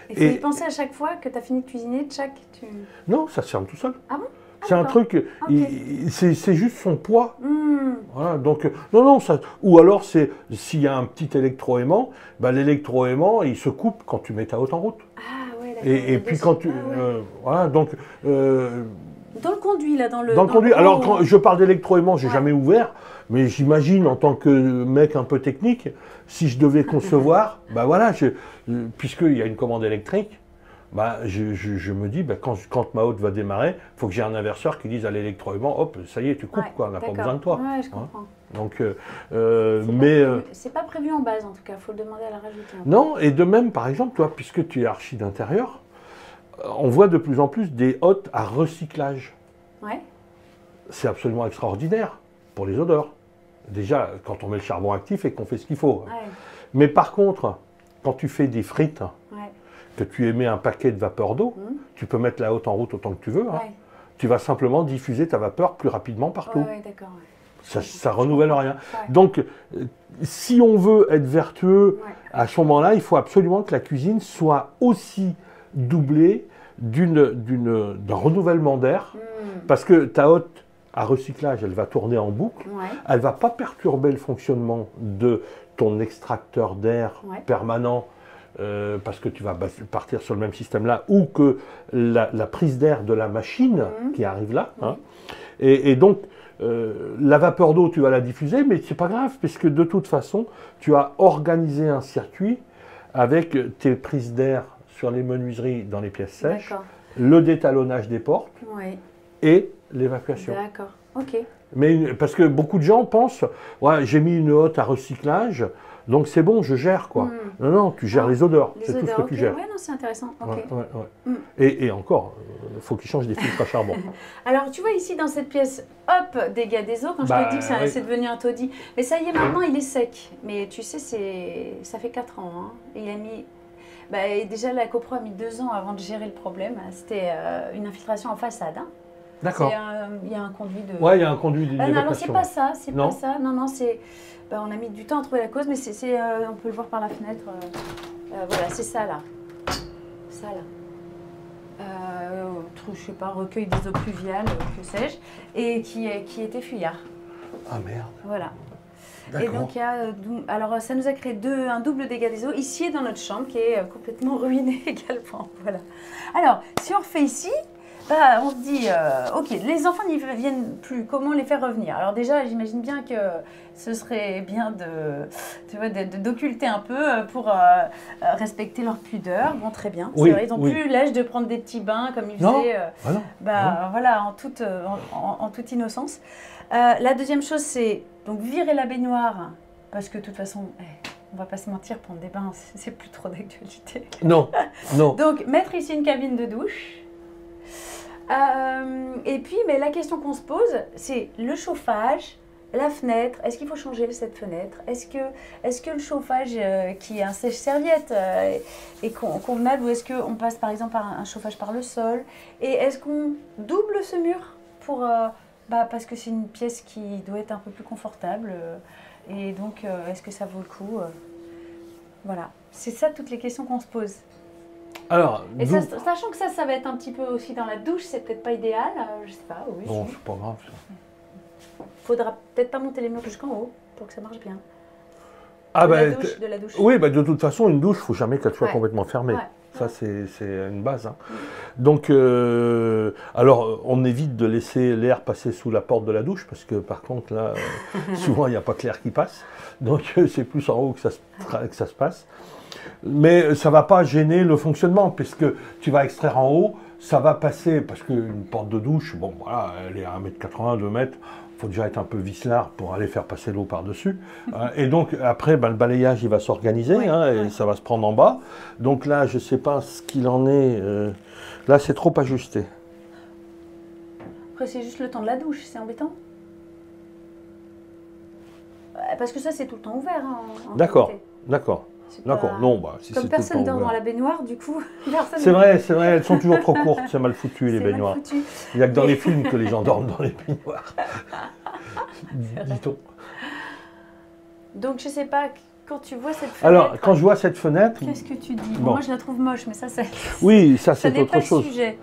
Speaker 2: Il faut y penser à chaque fois que tu as fini de cuisiner, tchac, tu...
Speaker 1: Non, ça se ferme tout seul.
Speaker 2: Ah bon?
Speaker 1: C'est un
Speaker 2: d'accord.
Speaker 1: truc,
Speaker 2: Ok.
Speaker 1: c'est juste son poids.
Speaker 2: Hmm.
Speaker 1: Voilà, donc, non, ça, ou alors, s'il y a un petit électroaimant, ben, l'électroaimant, il se coupe quand tu mets ta hotte en route.
Speaker 2: Ah ouais, d'accord.
Speaker 1: Et puis quand tu...
Speaker 2: Ah ouais.
Speaker 1: voilà, donc...
Speaker 2: Dans le conduit, là, dans le...
Speaker 1: dans le conduit. Alors,
Speaker 2: gros-
Speaker 1: quand je parle d'électroaimant, j'ai
Speaker 2: Ouais.
Speaker 1: jamais ouvert, mais j'imagine, en tant que mec un peu technique, si je devais concevoir, ben voilà, puisqu'il y a une commande électrique, bah, je me dis, bah, quand ma hotte va démarrer, il faut que j'ai un inverseur qui dise à l'électroaimant, hop, ça y est, tu coupes,
Speaker 2: Ouais,
Speaker 1: quoi, on n'a pas
Speaker 2: d'accord.
Speaker 1: besoin de toi.
Speaker 2: Ouais, je
Speaker 1: Hein.
Speaker 2: comprends.
Speaker 1: Donc,
Speaker 2: C'est pas prévu en base, en tout cas, il faut le demander à la rajouter. hein.
Speaker 1: non, et de même, par exemple, toi, puisque tu es archi d'intérieur, on voit de plus en plus des hottes à recyclage.
Speaker 2: Ouais.
Speaker 1: C'est absolument extraordinaire pour les odeurs. Déjà, quand on met le charbon actif et qu'on fait ce qu'il faut.
Speaker 2: Ouais.
Speaker 1: Mais par contre, quand tu fais des frites,
Speaker 2: Ouais.
Speaker 1: que tu émets un paquet de vapeur d'eau,
Speaker 2: Mhm.
Speaker 1: tu peux mettre la hotte en route autant que tu veux. Hein.
Speaker 2: Ouais.
Speaker 1: Tu vas simplement diffuser ta vapeur plus rapidement partout.
Speaker 2: Ouais, ouais, d'accord. Ouais.
Speaker 1: Ça renouvelle rien.
Speaker 2: Ouais.
Speaker 1: Donc, si on veut être vertueux,
Speaker 2: Ouais.
Speaker 1: à ce moment-là, il faut absolument que la cuisine soit aussi doublée d'un renouvellement d'air.
Speaker 2: Hmm.
Speaker 1: Parce que ta hotte à recyclage, elle va tourner en boucle.
Speaker 2: Ouais.
Speaker 1: Elle ne va pas perturber le fonctionnement de ton extracteur d'air
Speaker 2: Ouais.
Speaker 1: permanent, parce que tu vas partir sur le même système-là, ou que la prise d'air de la machine qui arrive là.
Speaker 2: Oui.
Speaker 1: Hein. Et donc, la vapeur d'eau, tu vas la diffuser, mais c'est pas grave, puisque de toute façon, tu as organisé un circuit avec tes prises d'air sur les menuiseries dans les pièces sèches,
Speaker 2: D'accord.
Speaker 1: le détalonnage des portes
Speaker 2: Oui.
Speaker 1: et l'évacuation.
Speaker 2: D'accord. Ok.
Speaker 1: Mais parce que beaucoup de gens pensent, ouais, j'ai mis une hotte à recyclage, donc c'est bon, je gère quoi. Non, non, tu gères
Speaker 2: Ah,
Speaker 1: les odeurs,
Speaker 2: Les
Speaker 1: c'est tout ce
Speaker 2: odeurs,
Speaker 1: que
Speaker 2: ok.
Speaker 1: tu gères.
Speaker 2: Ouais, non, c'est intéressant. Ok.
Speaker 1: Ouais, ouais, ouais.
Speaker 2: Mm.
Speaker 1: Et encore, il faut qu'ils changent des filtres à charbon.
Speaker 2: Alors, tu vois ici dans cette pièce, hop, dégâts des eaux, quand je
Speaker 1: Bah,
Speaker 2: te dis que
Speaker 1: oui.
Speaker 2: c'est devenu un taudis. Mais ça y est, maintenant il est sec. Mais tu sais, ça fait 4 ans. Hein. Et il a mis. Bah, et déjà, la copro a mis 2 ans avant de gérer le problème. C'était une infiltration en façade. Hein.
Speaker 1: D'accord.
Speaker 2: Il y a un conduit de.
Speaker 1: Ouais, il y a un conduit
Speaker 2: Non, alors c'est
Speaker 1: d'évacuation.
Speaker 2: pas ça, c'est
Speaker 1: Non.
Speaker 2: pas ça. Non, non, c'est. Bah, on a mis du temps à trouver la cause, mais on peut le voir par la fenêtre. Voilà, c'est ça là. Ça là. Je sais pas, recueil des eaux pluviales, que sais-je, et qui était fuyard.
Speaker 1: Ah merde.
Speaker 2: Voilà. Et
Speaker 1: D'accord.
Speaker 2: donc, alors ça nous a créé un double dégât des eaux ici et dans notre chambre qui est complètement ruinée également. Voilà. Alors, si on refait ici, bah, on se dit, ok, les enfants n'y viennent plus, comment les faire revenir? Alors déjà, j'imagine bien que ce serait bien d'occulter un peu pour respecter leur pudeur. Bon, très bien.
Speaker 1: Oui,
Speaker 2: C'est vrai, ils n'ont
Speaker 1: oui.
Speaker 2: plus l'âge de prendre des petits bains comme ils
Speaker 1: Non.
Speaker 2: faisaient.
Speaker 1: Ah non.
Speaker 2: Bah, voilà, en toute innocence. La deuxième chose, c'est donc virer la baignoire, parce que de toute façon, on va pas se mentir, prendre des bains, c'est plus trop d'actualité.
Speaker 1: Non, non.
Speaker 2: Donc, mettre ici une cabine de douche. Et puis, mais la question qu'on se pose, c'est le chauffage, la fenêtre. Est-ce qu'il faut changer cette fenêtre? Est-ce que le chauffage qui est un sèche-serviette est convenable, ou est-ce qu'on passe par exemple par un chauffage par le sol? Et est-ce qu'on double ce mur pour, parce que c'est une pièce qui doit être un peu plus confortable, et donc est-ce que ça vaut le coup? Voilà, c'est ça toutes les questions qu'on se pose.
Speaker 1: Alors,
Speaker 2: Et ça, sachant que ça va être un petit peu aussi dans la douche, c'est peut-être pas idéal, je sais pas, oui.
Speaker 1: bon, c'est pas grave. Ça.
Speaker 2: Faudra peut-être pas monter les murs jusqu'en haut pour que ça marche bien.
Speaker 1: Ah
Speaker 2: De la douche.
Speaker 1: oui, bah, de toute façon, une douche, il ne faut jamais qu'elle soit
Speaker 2: Ouais.
Speaker 1: complètement fermée.
Speaker 2: Ouais.
Speaker 1: Ça, c'est une base. Hein. Donc, alors, on évite de laisser l'air passer sous la porte de la douche, parce que par contre, là, souvent, il n'y a pas que l'air qui passe. Donc, c'est plus en haut que ça se passe. Mais ça ne va pas gêner le fonctionnement, puisque tu vas extraire en haut, ça va passer, parce qu'une porte de douche, bon, voilà, elle est à 1,80 m, 2 mètres. Il faut déjà être un peu vicelard pour aller faire passer l'eau par-dessus. Et donc, après, le balayage, il va s'organiser,
Speaker 2: Oui,
Speaker 1: et
Speaker 2: oui.
Speaker 1: ça va se prendre en bas. Donc là, je ne sais pas ce qu'il en est. Là, c'est trop ajusté.
Speaker 2: Après, c'est juste le temps de la douche, c'est embêtant. Parce que ça, c'est tout le temps ouvert. Hein, en
Speaker 1: D'accord,
Speaker 2: réalité.
Speaker 1: d'accord.
Speaker 2: C'est
Speaker 1: D'accord,
Speaker 2: pas-
Speaker 1: non, bah, si c'est
Speaker 2: Comme
Speaker 1: tout le
Speaker 2: personne
Speaker 1: temps
Speaker 2: dort dans
Speaker 1: ouvert.
Speaker 2: la baignoire, du coup, personne.
Speaker 1: C'est vrai, elles sont toujours trop courtes, c'est mal foutu, les
Speaker 2: C'est mal
Speaker 1: baignoires.
Speaker 2: foutu.
Speaker 1: Il n'y a que dans
Speaker 2: Mais-
Speaker 1: les films que les gens dorment dans les baignoires. Dit-on.
Speaker 2: Donc, je sais pas, quand tu vois cette fenêtre,
Speaker 1: Alors, quand je vois cette fenêtre,
Speaker 2: qu'est-ce que tu dis?
Speaker 1: Bon.
Speaker 2: Moi, je la trouve moche, mais ça
Speaker 1: oui, ça
Speaker 2: ça
Speaker 1: c'est
Speaker 2: n'est pas
Speaker 1: autre chose.
Speaker 2: le sujet.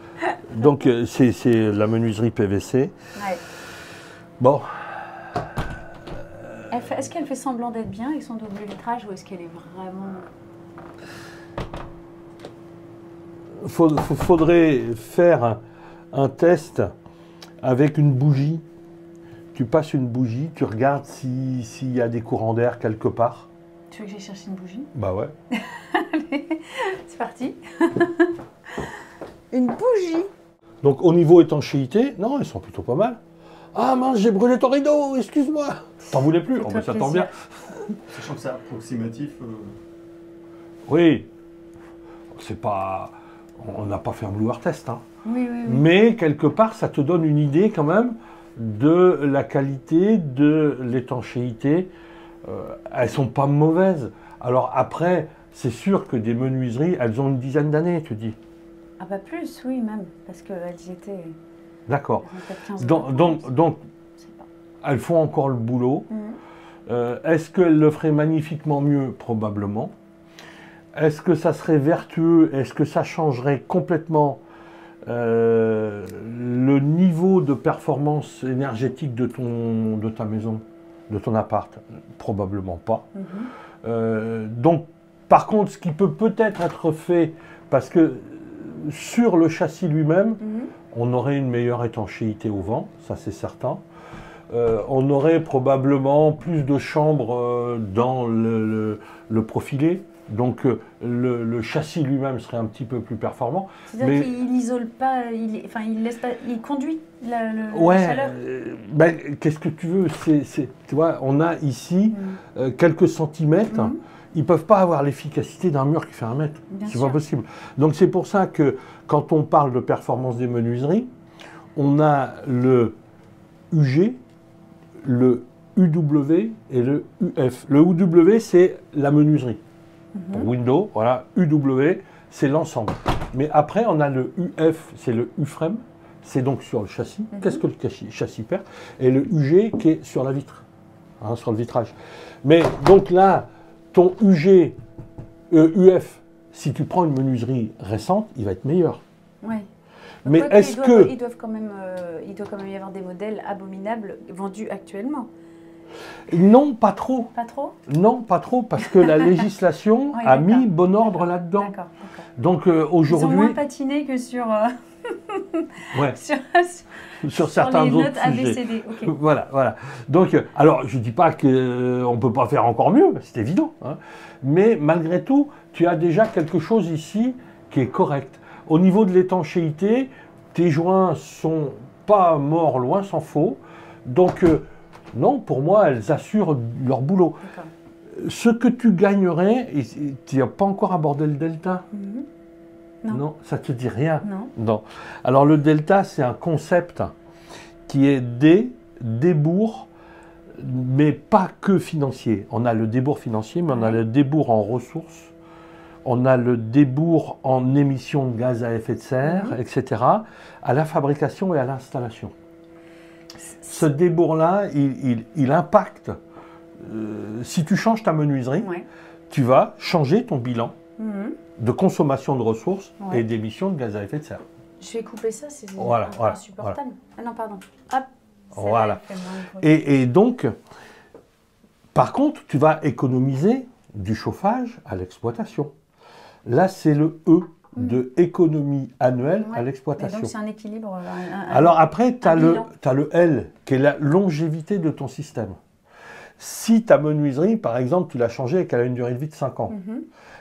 Speaker 1: Donc, c'est la menuiserie PVC.
Speaker 2: Ouais.
Speaker 1: Bon,
Speaker 2: Est-ce qu'elle fait semblant d'être bien avec son double vitrage, ou est-ce qu'elle est vraiment...
Speaker 1: faudrait faire un test avec une bougie. Tu passes une bougie, tu regardes s'il y a des courants d'air quelque part.
Speaker 2: Tu veux que j'aille chercher une bougie?
Speaker 1: Bah ouais.
Speaker 2: Allez, c'est parti. Une bougie?
Speaker 1: Donc au niveau étanchéité, non, ils sont plutôt pas mal. Ah mince, j'ai brûlé ton rideau, excuse-moi. T'en voulais plus? Oh,
Speaker 2: Fais-toi
Speaker 1: bah, ça tombe bien.
Speaker 3: Sachant que c'est approximatif.
Speaker 1: Oui. C'est pas... On n'a pas fait un Blue Art Test, hein.
Speaker 2: Oui, oui, oui.
Speaker 1: Mais quelque part, ça te donne une idée quand même de la qualité, de l'étanchéité. Elles sont pas mauvaises. Alors après, c'est sûr que des menuiseries, elles ont une dizaine d'années, tu dis.
Speaker 2: Ah bah plus, oui, même, parce qu'elles y étaient...
Speaker 1: D'accord.
Speaker 2: elles ont peut-être 15
Speaker 1: Donc,
Speaker 2: ans,
Speaker 1: donc,
Speaker 2: je sais pas.
Speaker 1: elles font encore le boulot.
Speaker 2: Mhm.
Speaker 1: Est-ce qu'elles le feraient magnifiquement mieux? Probablement. Est-ce que ça serait vertueux? Est-ce que ça changerait complètement le niveau de performance énergétique de ta maison? de ton appart? Probablement pas. Donc, par contre, ce qui peut peut-être être fait, parce que sur le châssis lui-même, on aurait une meilleure étanchéité au vent, ça c'est certain. On aurait probablement plus de chambres dans le profilé. Donc le châssis lui-même serait un petit peu plus performant.
Speaker 2: C'est-à-dire qu'il n'isole pas, il conduit la chaleur.
Speaker 1: Ben, qu'est-ce que tu veux, tu vois, on a ici quelques centimètres. Ils ne peuvent pas avoir l'efficacité d'un mur qui fait 1 mètre. C'est pas possible. Donc c'est pour ça que quand on parle de performance des menuiseries, on a le UG, le UW et le UF. Le UW, c'est la menuiserie. Pour Windows, voilà, UW, c'est l'ensemble. Mais après, on a le UF, c'est le U-frame, c'est donc sur le châssis. Qu'est-ce que le châssis perd? Et le UG qui est sur la vitre, hein, sur le vitrage. Mais donc là, ton UG, UF, si tu prends une menuiserie récente, il va être meilleur.
Speaker 2: Oui.
Speaker 1: Mais est-ce que...
Speaker 2: il doit quand même y avoir des modèles abominables vendus actuellement.
Speaker 1: Non, pas trop.
Speaker 2: Pas trop?
Speaker 1: Non, pas trop, parce que la législation a mis bon ordre là-dedans.
Speaker 2: D'accord.
Speaker 1: Donc aujourd'hui...
Speaker 2: Ils ont moins patiné que sur...
Speaker 1: ouais. sur certains
Speaker 2: les
Speaker 1: autres
Speaker 2: notes
Speaker 1: sujets.
Speaker 2: ABCD. Okay.
Speaker 1: Voilà. Donc, alors, je ne dis pas qu'on ne peut pas faire encore mieux, c'est évident. Hein, mais malgré tout, tu as déjà quelque chose ici qui est correct. Au niveau de l'étanchéité, tes joints sont pas morts, loin s'en faut. Donc, non, pour moi, elles assurent leur boulot. Ce que tu gagnerais, et tu n'as pas encore abordé le delta. Non, ça ne te dit rien. Non. Alors le delta, c'est un concept qui est débours, mais pas que financier. On a le débours financier, mais on a le débours en ressources, on a le débours en émissions de gaz à effet de serre, etc., à la fabrication et à l'installation. Ce débours-là, il impacte. Si tu changes ta menuiserie, tu vas changer ton bilan de consommation de ressources et d'émissions de gaz à effet de serre.
Speaker 2: Je vais couper ça, c'est insupportable.
Speaker 1: Voilà.
Speaker 2: Ah non, pardon. Hop.
Speaker 1: Voilà. Et donc, par contre, tu vas économiser du chauffage à l'exploitation. Là, c'est le E de économie annuelle à l'exploitation.
Speaker 2: Donc, c'est un équilibre.
Speaker 1: Alors après, tu as le L, qui est la longévité de ton système. Si ta menuiserie, par exemple, tu l'as changée et qu'elle a une durée de vie de 5 ans,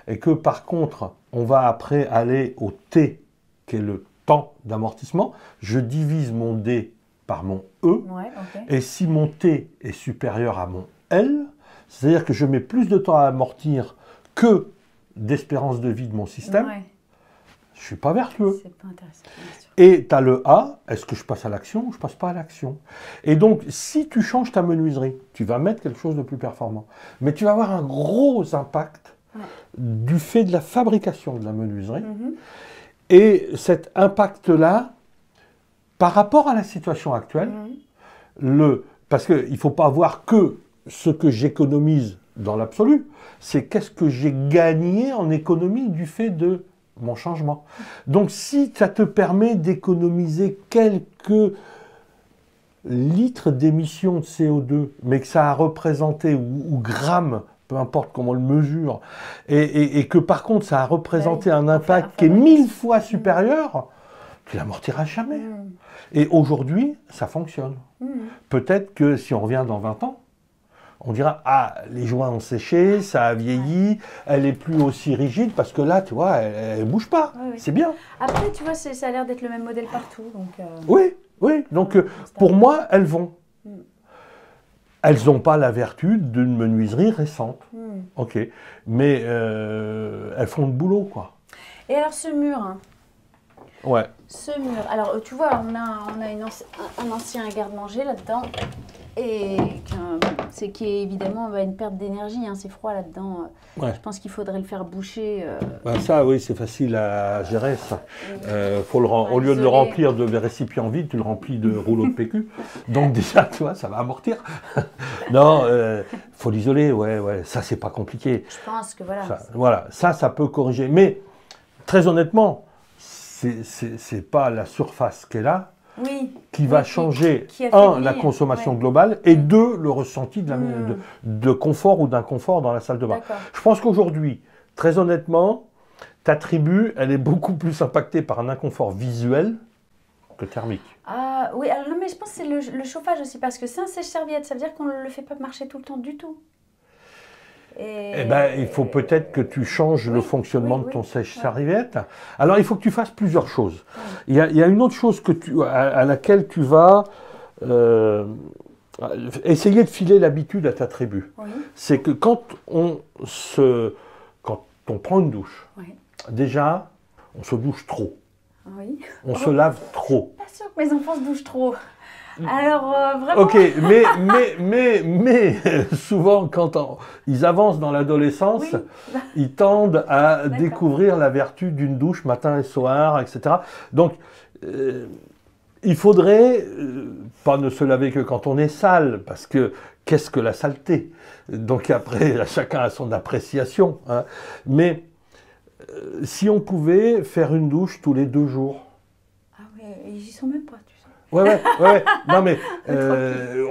Speaker 1: et que par contre, on va après aller au T, qui est le temps d'amortissement, je divise mon D par mon E, et si mon T est supérieur à mon L, c'est-à-dire que je mets plus de temps à amortir que d'espérance de vie de mon système, je ne suis pas vertueux.
Speaker 2: C'est pas intéressant.
Speaker 1: Et tu as le A, est-ce que je passe à l'action ou je ne passe pas à l'action? Et donc, si tu changes ta menuiserie, tu vas mettre quelque chose de plus performant. Mais tu vas avoir un gros impact du fait de la fabrication de la menuiserie. Et cet impact-là, par rapport à la situation actuelle, parce qu'il ne faut pas voir que ce que j'économise dans l'absolu, c'est qu'est-ce que j'ai gagné en économie du fait de mon changement. Donc si ça te permet d'économiser quelques litres d'émissions de CO2, mais que ça a représenté, ou grammes, peu importe comment on le mesure, et que par contre ça a représenté un impact qui est 1000 fois supérieur, tu l'amortiras jamais. Et aujourd'hui, ça fonctionne. Peut-être que si on revient dans 20 ans, on dira, ah, les joints ont séché, ça a vieilli, elle n'est plus aussi rigide, parce que là, tu vois, elle ne bouge pas. C'est bien.
Speaker 2: Après, tu vois, ça a l'air d'être le même modèle partout. Donc,
Speaker 1: Oui. Donc, pour moi, elles vont. Elles n'ont pas la vertu d'une menuiserie récente. Ok. Mais elles font le boulot, quoi.
Speaker 2: Et alors, ce mur, ce mur, alors, tu vois, on a un ancien garde-manger là-dedans. Et c'est qui est évidemment une perte d'énergie, c'est froid là-dedans. Je pense qu'il faudrait le faire boucher.
Speaker 1: Ça, oui, c'est facile à gérer, ça. Au lieu de le remplir de récipients vides, tu le remplis de rouleaux de PQ. Donc déjà, tu vois, ça va amortir. Non, faut l'isoler, ça, c'est pas compliqué.
Speaker 2: Je pense que voilà.
Speaker 1: Ça peut corriger. Mais, très honnêtement, c'est pas la surface qu'elle a
Speaker 2: Oui.
Speaker 1: qui va
Speaker 2: Oui,
Speaker 1: changer,
Speaker 2: qui
Speaker 1: un,
Speaker 2: affaiblit,
Speaker 1: la consommation
Speaker 2: ouais.
Speaker 1: globale, et deux, le ressenti
Speaker 2: Mm.
Speaker 1: de confort ou d'inconfort dans la salle de bain.
Speaker 2: D'accord.
Speaker 1: Je pense qu'aujourd'hui, très honnêtement, ta tribu, elle est beaucoup plus impactée par un inconfort visuel que thermique.
Speaker 2: Ah oui, alors non, mais je pense que c'est le chauffage aussi, parce que c'est un sèche-serviette, ça veut dire qu'on ne le fait pas marcher tout le temps du tout.
Speaker 1: Eh ben, il faut peut-être que tu changes le
Speaker 2: Oui,
Speaker 1: fonctionnement
Speaker 2: oui,
Speaker 1: de ton
Speaker 2: oui.
Speaker 1: sèche-serviette. Alors, il faut que tu fasses plusieurs choses.
Speaker 2: Ouais.
Speaker 1: Il y a une autre chose à laquelle tu vas essayer de filer l'habitude à ta tribu.
Speaker 2: Oui,
Speaker 1: C'est que quand on prend une douche,
Speaker 2: oui,
Speaker 1: déjà, on se douche trop.
Speaker 2: oui.
Speaker 1: On se lave trop.
Speaker 2: Pas sûr que mes enfants se douchent trop. Alors, vraiment.
Speaker 1: Ok, mais souvent, quand ils avancent dans l'adolescence,
Speaker 2: Oui.
Speaker 1: ils tendent à
Speaker 2: D'accord.
Speaker 1: découvrir la vertu d'une douche matin et soir, etc. Donc, il faudrait pas ne se laver que quand on est sale, parce que qu'est-ce que la saleté? Donc après, chacun a son appréciation. Hein. Mais si on pouvait faire une douche tous les 2 jours.
Speaker 2: Ah ouais, ils y sont même pas, tu sais.
Speaker 1: Ouais. Non mais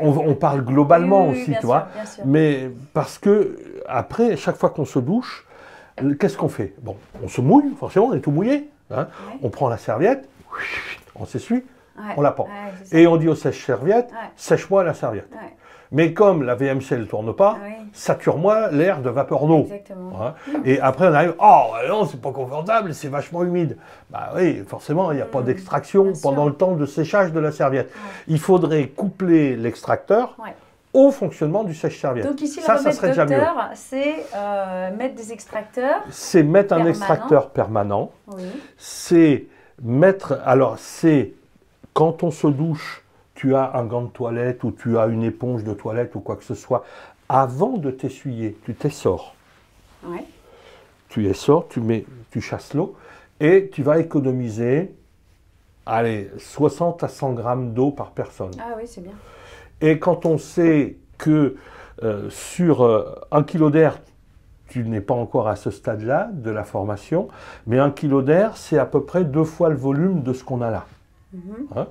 Speaker 1: on parle globalement
Speaker 2: Oui,
Speaker 1: aussi,
Speaker 2: bien
Speaker 1: tu vois.
Speaker 2: sûr, bien sûr.
Speaker 1: Mais parce que après, chaque fois qu'on se douche, qu'est-ce qu'on fait? Bon, on se mouille, forcément, on est tout mouillé. Hein.
Speaker 2: Ouais.
Speaker 1: On prend la serviette, on s'essuie,
Speaker 2: Ouais.
Speaker 1: on la pend.
Speaker 2: Ouais, c'est ça.
Speaker 1: Et on dit au sèche-serviette,
Speaker 2: Ouais.
Speaker 1: sèche-moi la serviette.
Speaker 2: Ouais.
Speaker 1: Mais comme la VMC ne tourne pas,
Speaker 2: Oui.
Speaker 1: sature-moi l'air de vapeur d'eau.
Speaker 2: Exactement.
Speaker 1: Hein. Et après on arrive, oh non, c'est pas confortable, c'est vachement humide. Bah oui, forcément, il n'y a pas d'extraction
Speaker 2: Bien
Speaker 1: pendant
Speaker 2: sûr.
Speaker 1: le temps de séchage de la serviette.
Speaker 2: Ouais.
Speaker 1: Il faudrait coupler l'extracteur
Speaker 2: Ouais.
Speaker 1: au fonctionnement du sèche-serviette.
Speaker 2: Donc ici,
Speaker 1: ça
Speaker 2: le remède
Speaker 1: serait déjà mieux.
Speaker 2: docteur, c'est mettre des extracteurs.
Speaker 1: C'est mettre un
Speaker 2: Permanent.
Speaker 1: extracteur permanent.
Speaker 2: Oui.
Speaker 1: C'est mettre, alors c'est quand on se douche, tu as un gant de toilette ou tu as une éponge de toilette ou quoi que ce soit, avant de t'essuyer, tu t'essors.
Speaker 2: Ouais.
Speaker 1: Tu essors, tu chasses l'eau et tu vas économiser, allez, 60 à 100 grammes d'eau par personne.
Speaker 2: Ah oui, c'est bien.
Speaker 1: Et quand on sait que sur 1 kilo d'air, tu n'es pas encore à ce stade-là de la formation, mais 1 kilo d'air, c'est à peu près 2 fois le volume de ce qu'on a là.
Speaker 2: Mhm.
Speaker 1: Hein.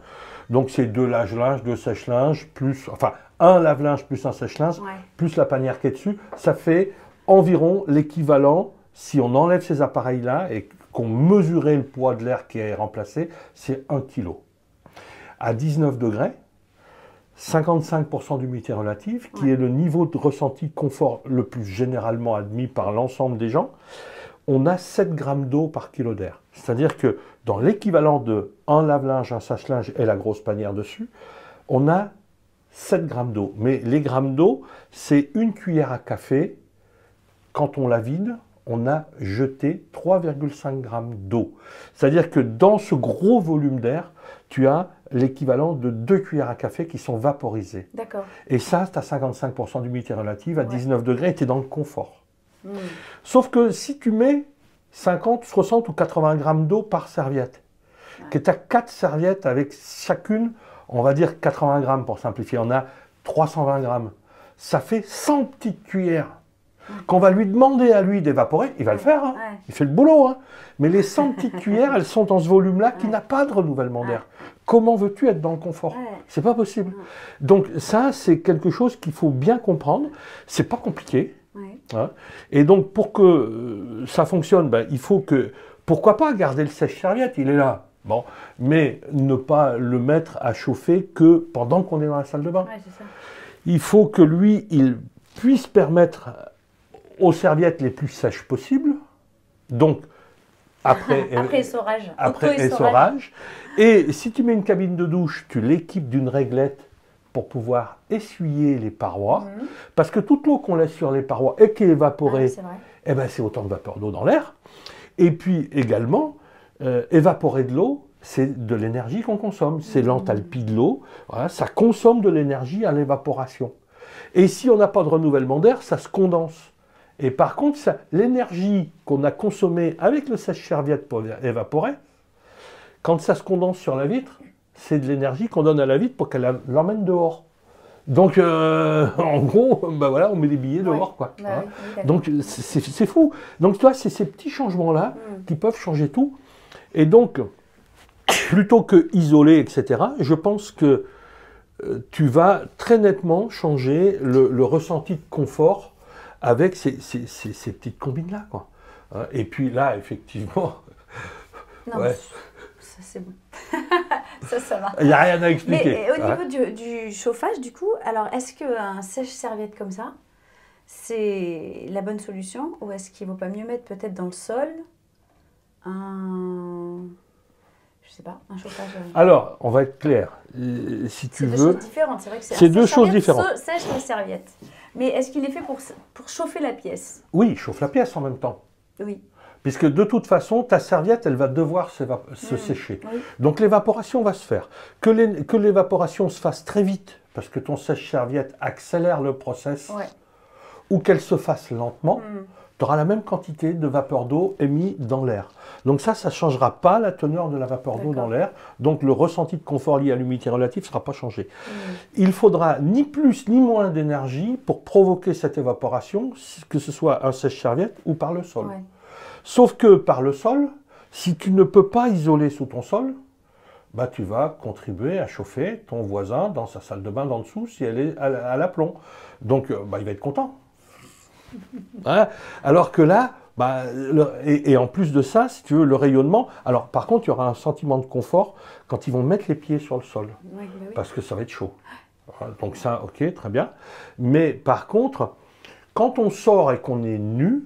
Speaker 1: Donc c'est 2 lave-linges, 2 sèche-linges, plus, enfin 1 lave-linge plus un sèche-linge,
Speaker 2: Ouais.
Speaker 1: plus la panière qui est dessus, ça fait environ l'équivalent, si on enlève ces appareils-là et qu'on mesurait le poids de l'air qui est remplacé, c'est 1 kg. À 19 degrés, 55% d'humidité relative, qui
Speaker 2: Ouais.
Speaker 1: est le niveau de ressenti confort le plus généralement admis par l'ensemble des gens, on a 7 grammes d'eau par kilo d'air. C'est-à-dire que dans l'équivalent de un lave-linge, un sèche-linge et la grosse panière dessus, on a 7 grammes d'eau. Mais les grammes d'eau, c'est une cuillère à café. Quand on la vide, on a jeté 3,5 grammes d'eau. C'est-à-dire que dans ce gros volume d'air, tu as l'équivalent de 2 cuillères à café qui sont vaporisées.
Speaker 2: D'accord.
Speaker 1: Et ça, tu as 55% d'humidité relative à
Speaker 2: Ouais.
Speaker 1: 19 degrés et tu es dans le confort.
Speaker 2: Mm.
Speaker 1: Sauf que si tu mets 50, 60 ou 80 grammes d'eau par serviette, que tu as 4 serviettes avec chacune, on va dire 80 grammes pour simplifier, on a 320 grammes. Ça fait 100 petites cuillères qu'on va lui demander à lui d'évaporer. Il va le faire, hein.
Speaker 2: Ouais.
Speaker 1: Il fait le boulot. Hein. Mais les 100 petites cuillères, elles sont dans ce volume-là qui
Speaker 2: Ouais.
Speaker 1: n'a pas de renouvellement d'air. Comment veux-tu être dans le confort?
Speaker 2: Ouais.
Speaker 1: C'est pas possible. Donc ça, c'est quelque chose qu'il faut bien comprendre. C'est pas compliqué.
Speaker 2: Ouais.
Speaker 1: Hein. Et donc, pour que ça fonctionne, ben, il faut que, pourquoi pas garder le sèche-serviette, il est là. Bon, mais ne pas le mettre à chauffer que pendant qu'on est dans la salle de bain.
Speaker 2: Ouais, c'est ça.
Speaker 1: Il faut que lui, il puisse permettre aux serviettes les plus sèches possibles. Donc, après
Speaker 2: essorage.
Speaker 1: après
Speaker 2: Auto-essorage.
Speaker 1: essorage. Et si tu mets une cabine de douche, tu l'équipes d'une réglette pour pouvoir essuyer les parois.
Speaker 2: Mhm.
Speaker 1: Parce que toute l'eau qu'on laisse sur les parois et qui est
Speaker 2: Ah,
Speaker 1: évaporée,
Speaker 2: c'est vrai.
Speaker 1: eh ben, c'est autant de vapeur d'eau dans l'air. Et puis également, évaporer de l'eau, c'est de l'énergie qu'on consomme. C'est l'enthalpie de l'eau. Voilà, ça consomme de l'énergie à l'évaporation. Et si on n'a pas de renouvellement d'air, ça se condense. Et par contre, l'énergie qu'on a consommée avec le sèche-serviette pour évaporer, quand ça se condense sur la vitre, c'est de l'énergie qu'on donne à la vitre pour qu'elle l'emmène dehors. Donc, en gros, ben voilà, on met les billets dehors, quoi.
Speaker 2: Bah
Speaker 1: Hein.
Speaker 2: oui, oui, d'accord.
Speaker 1: Donc, c'est fou. Donc, toi, c'est ces petits changements-là
Speaker 2: Mm.
Speaker 1: qui peuvent changer tout. Et donc, plutôt que isoler, etc., je pense que tu vas très nettement changer le ressenti de confort avec ces petites combines-là, quoi. Et puis là, effectivement...
Speaker 2: Non,
Speaker 1: ouais.
Speaker 2: ça c'est bon. ça va.
Speaker 1: Il n'y a rien à expliquer.
Speaker 2: Mais au niveau du chauffage, du coup, alors est-ce qu'un sèche-serviette comme ça, c'est la bonne solution? Ou est-ce qu'il ne vaut pas mieux mettre peut-être dans le sol je sais pas, un chauffage...
Speaker 1: Alors, on va être clair. Si tu veux...
Speaker 2: C'est deux choses différentes. C'est vrai que
Speaker 1: c'est deux choses différentes.
Speaker 2: Sèche la serviette. Mais est-ce qu'il est fait pour chauffer la pièce?
Speaker 1: Oui, chauffe la pièce en même temps.
Speaker 2: Oui.
Speaker 1: Puisque de toute façon, ta serviette, elle va devoir se sécher.
Speaker 2: Oui.
Speaker 1: Donc l'évaporation va se faire. Que l'évaporation se fasse très vite, parce que ton sèche-serviette accélère le process,
Speaker 2: Ouais.
Speaker 1: ou qu'elle se fasse lentement, tu auras la même quantité de vapeur d'eau émise dans l'air. Donc ça ne changera pas la teneur de la vapeur d'eau dans l'air. Donc le ressenti de confort lié à l'humidité relative ne sera pas changé. Il faudra ni plus ni moins d'énergie pour provoquer cette évaporation, que ce soit un sèche-serviette ou par le sol.
Speaker 2: Ouais.
Speaker 1: Sauf que par le sol, si tu ne peux pas isoler sous ton sol, bah, tu vas contribuer à chauffer ton voisin dans sa salle de bain d'en dessous si elle est à l'aplomb. Donc bah, il va être content. Hein? Alors que là, bah, et en plus de ça, si tu veux, le rayonnement, alors par contre, il y aura un sentiment de confort quand ils vont mettre les pieds sur le sol,
Speaker 2: Ouais, bah oui.
Speaker 1: parce que ça va être chaud. Donc ça, ok, très bien. Mais par contre, quand on sort et qu'on est nu,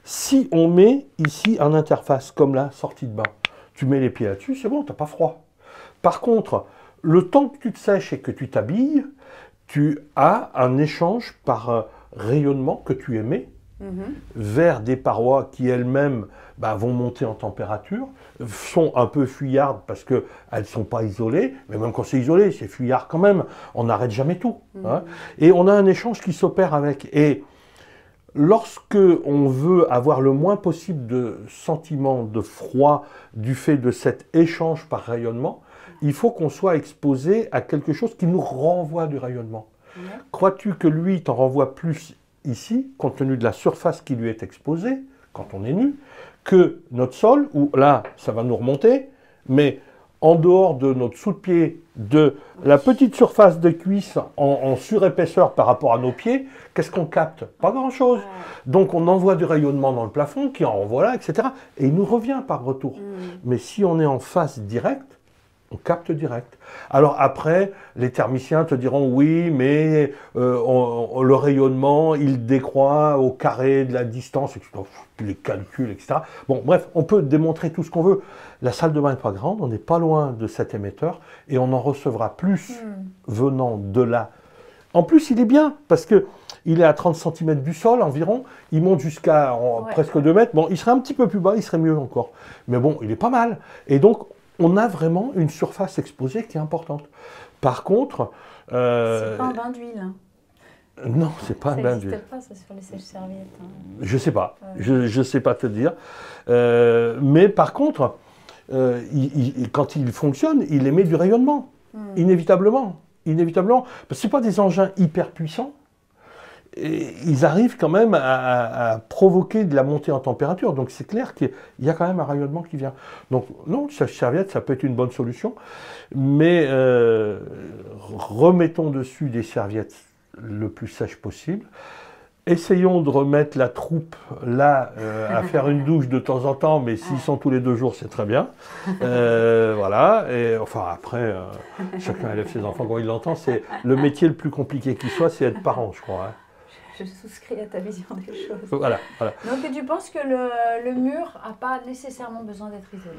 Speaker 1: si on met ici un interface, comme la sortie de bain, tu mets les pieds là-dessus, c'est bon, tu n'as pas froid. Par contre, le temps que tu te sèches et que tu t'habilles, tu as un échange par rayonnement que tu émets vers des parois qui elles-mêmes vont monter en température, sont un peu fuyardes parce qu'elles ne sont pas isolées, mais même quand c'est isolé, c'est fuyard quand même, on n'arrête jamais tout. Hein. Et on a un échange qui s'opère avec. Et lorsque on veut avoir le moins possible de sentiment de froid du fait de cet échange par rayonnement, il faut qu'on soit exposé à quelque chose qui nous renvoie du rayonnement. Crois-tu que lui t'en renvoie plus ici, compte tenu de la surface qui lui est exposée, quand on est nu, que notre sol, où là, ça va nous remonter, mais en dehors de notre sous-pied, de la petite surface de cuisse en surépaisseur par rapport à nos pieds, qu'est-ce qu'on capte? Pas grand-chose. Donc on envoie du rayonnement dans le plafond, qui en renvoie là, etc. Et il nous revient par retour. Mais si on est en face directe, on capte direct. Alors après, les thermiciens te diront oui, mais le rayonnement, il décroît au carré de la distance, les calculs, etc. Bon, bref, on peut démontrer tout ce qu'on veut. La salle de bain n'est pas grande, on n'est pas loin de cet émetteur et on en recevra plus venant de là. En plus, il est bien parce que il est à 30 cm du sol environ, il monte jusqu'à presque 2 mètres. Bon, il serait un petit peu plus bas, il serait mieux encore. Mais bon, il est pas mal. Et donc, on a vraiment une surface exposée qui est importante. Par contre...
Speaker 2: c'est pas un bain d'huile. Hein.
Speaker 1: Non, c'est pas un bain d'huile.
Speaker 2: Ça n'existe pas, ça, sur les sèche-serviettes. Hein.
Speaker 1: Je sais pas. Je sais pas te dire. Mais par contre, quand il fonctionne, il émet du rayonnement. Inévitablement. Inévitablement. Parce que ce pas des engins hyper puissants. Et ils arrivent quand même à provoquer de la montée en température. Donc c'est clair qu'il y a quand même un rayonnement qui vient. Donc non, sèche-serviette, ça peut être une bonne solution. Mais remettons dessus des serviettes le plus sèches possible. Essayons de remettre la troupe là, à faire une douche de temps en temps, mais s'ils sont tous les 2 jours, c'est très bien. Voilà. Et enfin, après, chacun élève ses enfants quand il l'entend. C'est le métier le plus compliqué qui soit, c'est être parent, je crois. Hein.
Speaker 2: Je souscris à ta vision des choses.
Speaker 1: Voilà, voilà.
Speaker 2: Donc tu penses que le mur n'a pas nécessairement besoin d'être isolé?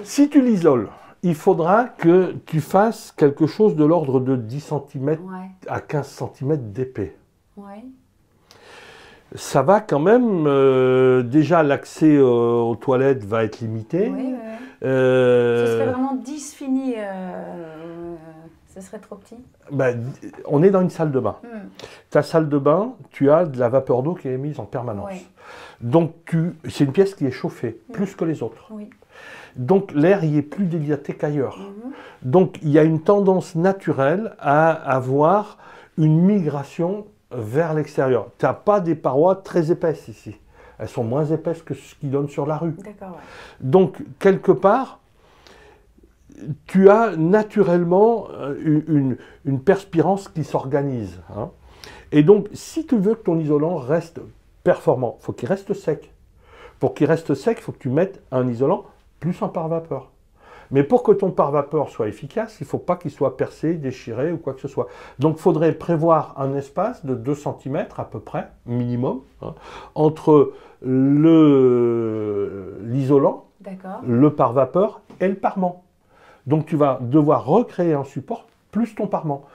Speaker 1: Si tu l'isoles, il faudra que tu fasses quelque chose de l'ordre de 10 cm à 15 cm d'épais.
Speaker 2: Ouais.
Speaker 1: Ça va quand même, déjà l'accès aux toilettes va être limité.
Speaker 2: Oui, oui. Ce serait vraiment 10 fini, ce serait trop petit.
Speaker 1: On est dans une salle de bain. Ta salle de bain, tu as de la vapeur d'eau qui est émise en permanence.
Speaker 2: Oui.
Speaker 1: Donc c'est une pièce qui est chauffée, plus que les autres.
Speaker 2: Oui.
Speaker 1: Donc l'air y est plus dilaté qu'ailleurs. Donc il y a une tendance naturelle à avoir une migration vers l'extérieur. Tu n'as pas des parois très épaisses ici. Elles sont moins épaisses que ce qui donne sur la rue.
Speaker 2: D'accord, ouais.
Speaker 1: Donc, quelque part, tu as naturellement une perspirance qui s'organise. Hein. Et donc, si tu veux que ton isolant reste performant, il faut qu'il reste sec. Pour qu'il reste sec, il faut que tu mettes un isolant plus un pare-vapeur. Mais pour que ton pare-vapeur soit efficace, il ne faut pas qu'il soit percé, déchiré ou quoi que ce soit. Donc, il faudrait prévoir un espace de 2 cm à peu près, minimum, hein, entre l'isolant, le pare-vapeur et le parement. Donc, tu vas devoir recréer un support plus ton parement.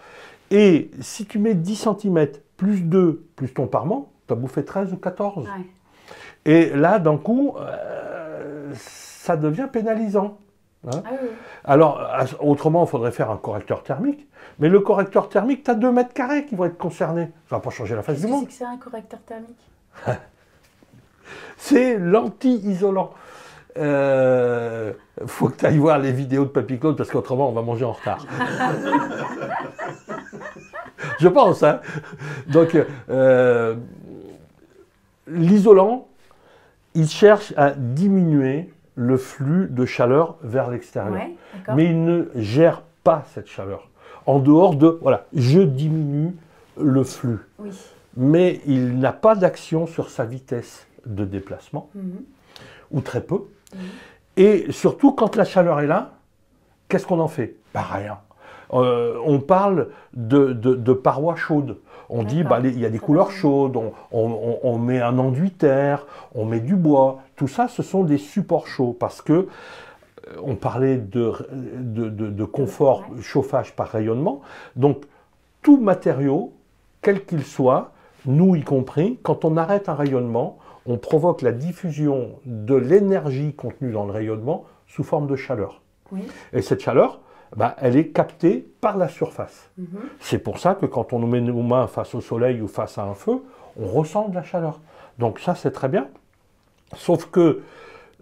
Speaker 1: Et si tu mets 10 cm plus 2 plus ton parement, tu as bouffé 13 ou 14. Ouais. Et là, d'un coup, ça devient pénalisant. Hein. Ah oui. Alors, autrement, il faudrait faire un correcteur thermique. Mais le correcteur thermique, tu as 2 mètres carrés qui vont être concernés. Ça ne va pas changer la face du monde.
Speaker 2: Qu'est-ce que c'est un correcteur thermique?
Speaker 1: C'est l'anti-isolant. Faut que tu ailles voir les vidéos de Papy Claude parce qu'autrement, on va manger en retard. Je pense. Hein. Donc, l'isolant, il cherche à diminuer le flux de chaleur vers l'extérieur. Ouais, mais il ne gère pas cette chaleur. En dehors de, voilà, je diminue le flux. Oui. Mais il n'a pas d'action sur sa vitesse de déplacement, ou très peu. Et surtout, quand la chaleur est là, qu'est-ce qu'on en fait? Bah, rien. On parle de parois chaudes. On dit, bah, il y a des couleurs chaudes, on met un enduit terre, on met du bois. Tout ça, ce sont des supports chauds parce que on parlait de confort, chauffage par rayonnement. Donc, tout matériau, quel qu'il soit, nous y compris, quand on arrête un rayonnement, on provoque la diffusion de l'énergie contenue dans le rayonnement sous forme de chaleur. Oui. Et cette chaleur, bah, elle est captée par la surface. C'est pour ça que quand on nous met nos mains face au soleil ou face à un feu, on ressent de la chaleur. Donc ça, c'est très bien. Sauf que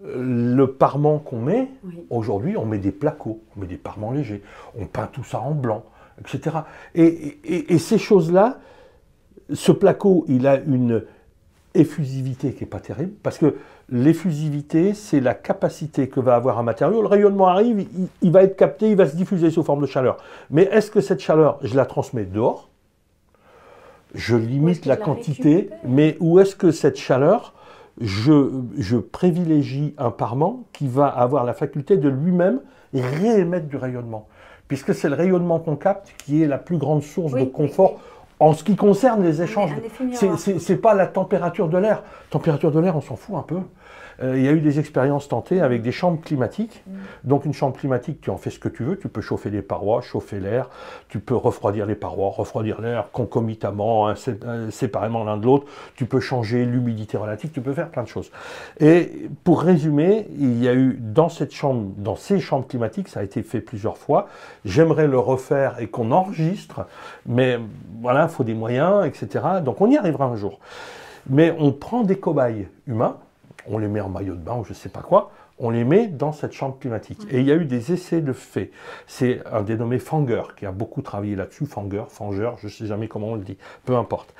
Speaker 1: le parement qu'on met, aujourd'hui, on met des placos, on met des parements légers, on peint tout ça en blanc, etc. Et ces choses-là, ce placo, il a une effusivité qui n'est pas terrible, parce que l'effusivité, c'est la capacité que va avoir un matériau. Le rayonnement arrive, il va être capté, il va se diffuser sous forme de chaleur. Mais est-ce que cette chaleur, je la transmets dehors? Je limite la quantité, mais où est-ce que cette chaleur, je privilégie un parement qui va avoir la faculté de lui-même réémettre du rayonnement, puisque c'est le rayonnement qu'on capte qui est la plus grande source de confort. En ce qui concerne les échanges, c'est pas la température de l'air. Température de l'air, on s'en fout un peu. Il y a eu des expériences tentées avec des chambres climatiques. Donc une chambre climatique, tu en fais ce que tu veux. Tu peux chauffer les parois, chauffer l'air. Tu peux refroidir les parois, refroidir l'air concomitamment, séparément l'un de l'autre. Tu peux changer l'humidité relative. Tu peux faire plein de choses. Et pour résumer, il y a eu dans cette chambre, dans ces chambres climatiques, ça a été fait plusieurs fois. J'aimerais le refaire et qu'on enregistre. Mais voilà, il faut des moyens, etc. Donc on y arrivera un jour. Mais on prend des cobayes humains, on les met en maillot de bain ou je ne sais pas quoi, on les met dans cette chambre climatique. Et il y a eu des essais de fait. C'est un dénommé Fanger qui a beaucoup travaillé là-dessus, Fanger, je ne sais jamais comment on le dit, peu importe.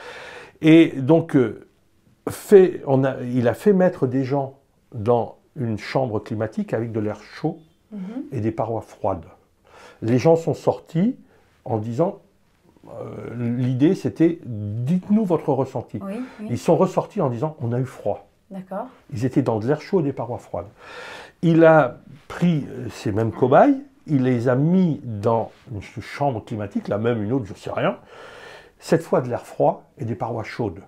Speaker 1: Et donc, il a fait mettre des gens dans une chambre climatique avec de l'air chaud et des parois froides. Les gens sont sortis en disant... l'idée, c'était « dites-nous votre ressenti ». Ils sont ressortis en disant « on a eu froid ». Ils étaient dans de l'air chaud et des parois froides. Il a pris ces mêmes cobayes, il les a mis dans une chambre climatique, la même, une autre, je ne sais rien, cette fois de l'air froid et des parois chaudes.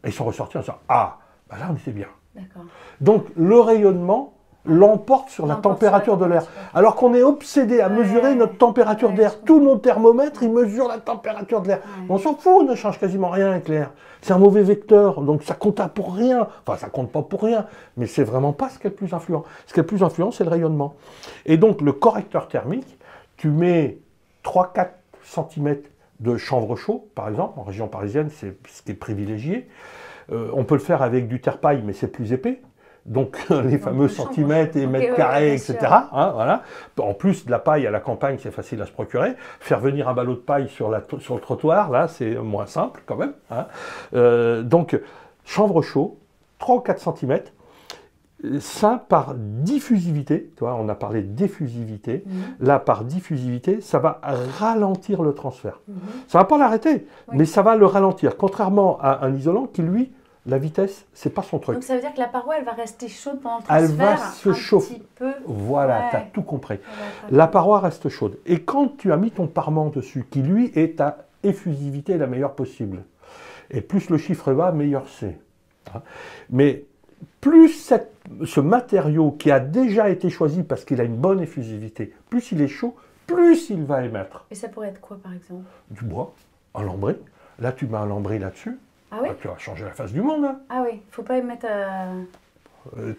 Speaker 1: Et ils sont ressortis en disant « ah, bah là on était bien ». Donc le rayonnement l'emporte sur la température de l'air. Alors qu'on est obsédé à mesurer notre température d'air. Tous nos thermomètres, ils mesurent la température de l'air. On s'en fout, on ne change quasiment rien avec l'air. C'est un mauvais vecteur, donc ça compte pas pour rien. Enfin, ça compte pas pour rien, mais c'est vraiment pas ce qui est le plus influent. Ce qui est le plus influent, c'est le rayonnement. Et donc, le correcteur thermique, tu mets 3-4 cm de chanvre chaud, par exemple, en région parisienne, c'est ce qui est privilégié. On peut le faire avec du terre-paille, mais c'est plus épais. Donc les fameux centimètres et mètres carrés, etc. Hein, voilà. En plus de la paille à la campagne, c'est facile à se procurer. Faire venir un ballot de paille sur le trottoir, là, c'est moins simple quand même. Hein. Donc chanvre chaud, 3 ou 4 cm. Ça, par diffusivité, tu vois, on a parlé de diffusivité, là, par diffusivité, ça va ralentir le transfert. Ça ne va pas l'arrêter, mais ça va le ralentir, contrairement à un isolant qui, lui, la vitesse, c'est pas son truc.
Speaker 2: Donc ça veut dire que la paroi, elle va rester chaude pendant le transfert.
Speaker 1: Elle va se chauffer.
Speaker 2: Petit peu.
Speaker 1: Voilà, tu as tout compris. La paroi reste chaude. Et quand tu as mis ton parement dessus, qui lui est à effusivité la meilleure possible, et plus le chiffre est bas, meilleur c'est. Mais plus ce matériau qui a déjà été choisi parce qu'il a une bonne effusivité, plus il est chaud, plus il va émettre.
Speaker 2: Et ça pourrait être quoi, par exemple?
Speaker 1: Du bois, un lambris. Là, tu mets un lambris là-dessus.
Speaker 2: Ah oui?
Speaker 1: Tu vas changer la face du monde. Hein.
Speaker 2: Ah oui, il ne faut pas y mettre...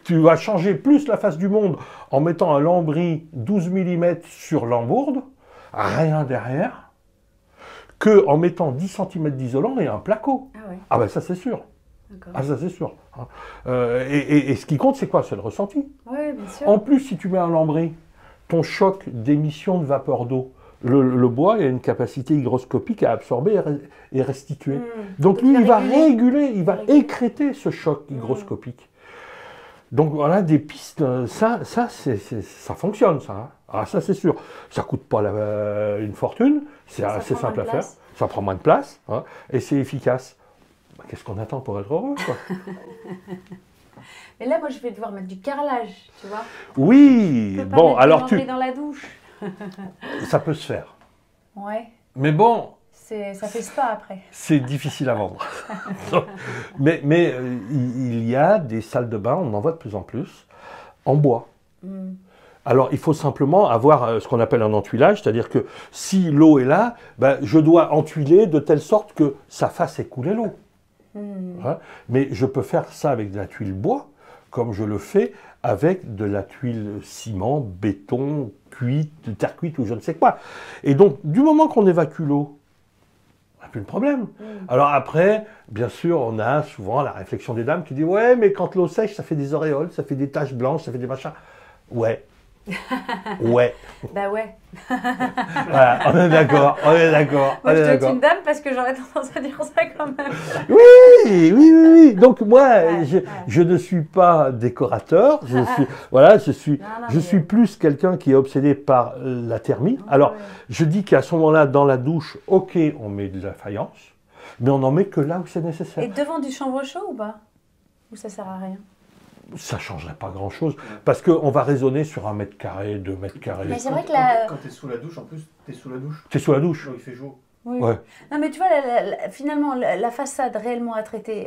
Speaker 1: Tu vas changer plus la face du monde en mettant un lambris 12 mm sur l'embourde, rien derrière, que en mettant 10 cm d'isolant et un placo.
Speaker 2: Ah oui.
Speaker 1: Ah ben ça c'est sûr.
Speaker 2: D'accord.
Speaker 1: Ah ça c'est sûr. Et ce qui compte c'est quoi? C'est le ressenti.
Speaker 2: Oui, bien sûr.
Speaker 1: En plus, si tu mets un lambris, ton choc d'émission de vapeur d'eau, le bois il a une capacité hygroscopique à absorber et restituer. Donc lui, il va réguler, il va écréter ce choc hygroscopique. Donc voilà, des pistes, ça fonctionne, ça. Hein. Ah, ça c'est sûr. Ça ne coûte pas une fortune, c'est assez simple à faire. Ça prend moins de place, hein, et c'est efficace. Bah, qu'est-ce qu'on attend pour être heureux, quoi?
Speaker 2: Mais là, moi, je vais devoir mettre du carrelage, tu vois.
Speaker 1: Oui, bon, alors tu...
Speaker 2: dans la douche.
Speaker 1: Ça peut se faire.
Speaker 2: Ouais.
Speaker 1: Mais bon...
Speaker 2: Ça fait spa après.
Speaker 1: C'est difficile à vendre. mais il y a des salles de bain, on en voit de plus en plus, en bois. Alors, il faut simplement avoir ce qu'on appelle un entuilage, c'est-à-dire que si l'eau est là, ben, je dois entuiler de telle sorte que ça fasse écouler l'eau. Hein? Mais je peux faire ça avec de la tuile bois, comme je le fais avec de la tuile ciment, béton, cuite, de terre cuite ou je ne sais quoi. Et donc, du moment qu'on évacue l'eau, on n'a plus de problème. Alors après, bien sûr, on a souvent la réflexion des dames qui dit « Ouais, mais quand l'eau sèche, ça fait des auréoles, ça fait des taches blanches, ça fait des machins. » Ouais. Ouais.
Speaker 2: Bah ouais.
Speaker 1: Voilà, on est d'accord, on est d'accord.
Speaker 2: Moi, je suis une dame parce que j'aurais tendance à dire ça quand même.
Speaker 1: Oui. Donc moi, je ne suis pas décorateur. Je suis plus quelqu'un qui est obsédé par la thermie. Alors, je dis qu'à ce moment-là, dans la douche, ok, on met de la faïence, mais on n'en met que là où c'est nécessaire.
Speaker 2: Et devant du chanvre chaud ou pas? Ou ça sert à rien?
Speaker 1: Ça ne changerait pas grand-chose, parce qu'on va raisonner sur 1 mètre carré, 2 mètres carrés.
Speaker 2: Mais c'est vrai que là...
Speaker 3: Quand tu es sous la douche, en plus, tu es sous la douche.
Speaker 1: Tu es sous la douche.
Speaker 3: Non, il fait chaud.
Speaker 2: Oui.
Speaker 1: Ouais.
Speaker 2: Non, mais tu vois, finalement, la façade réellement à traiter,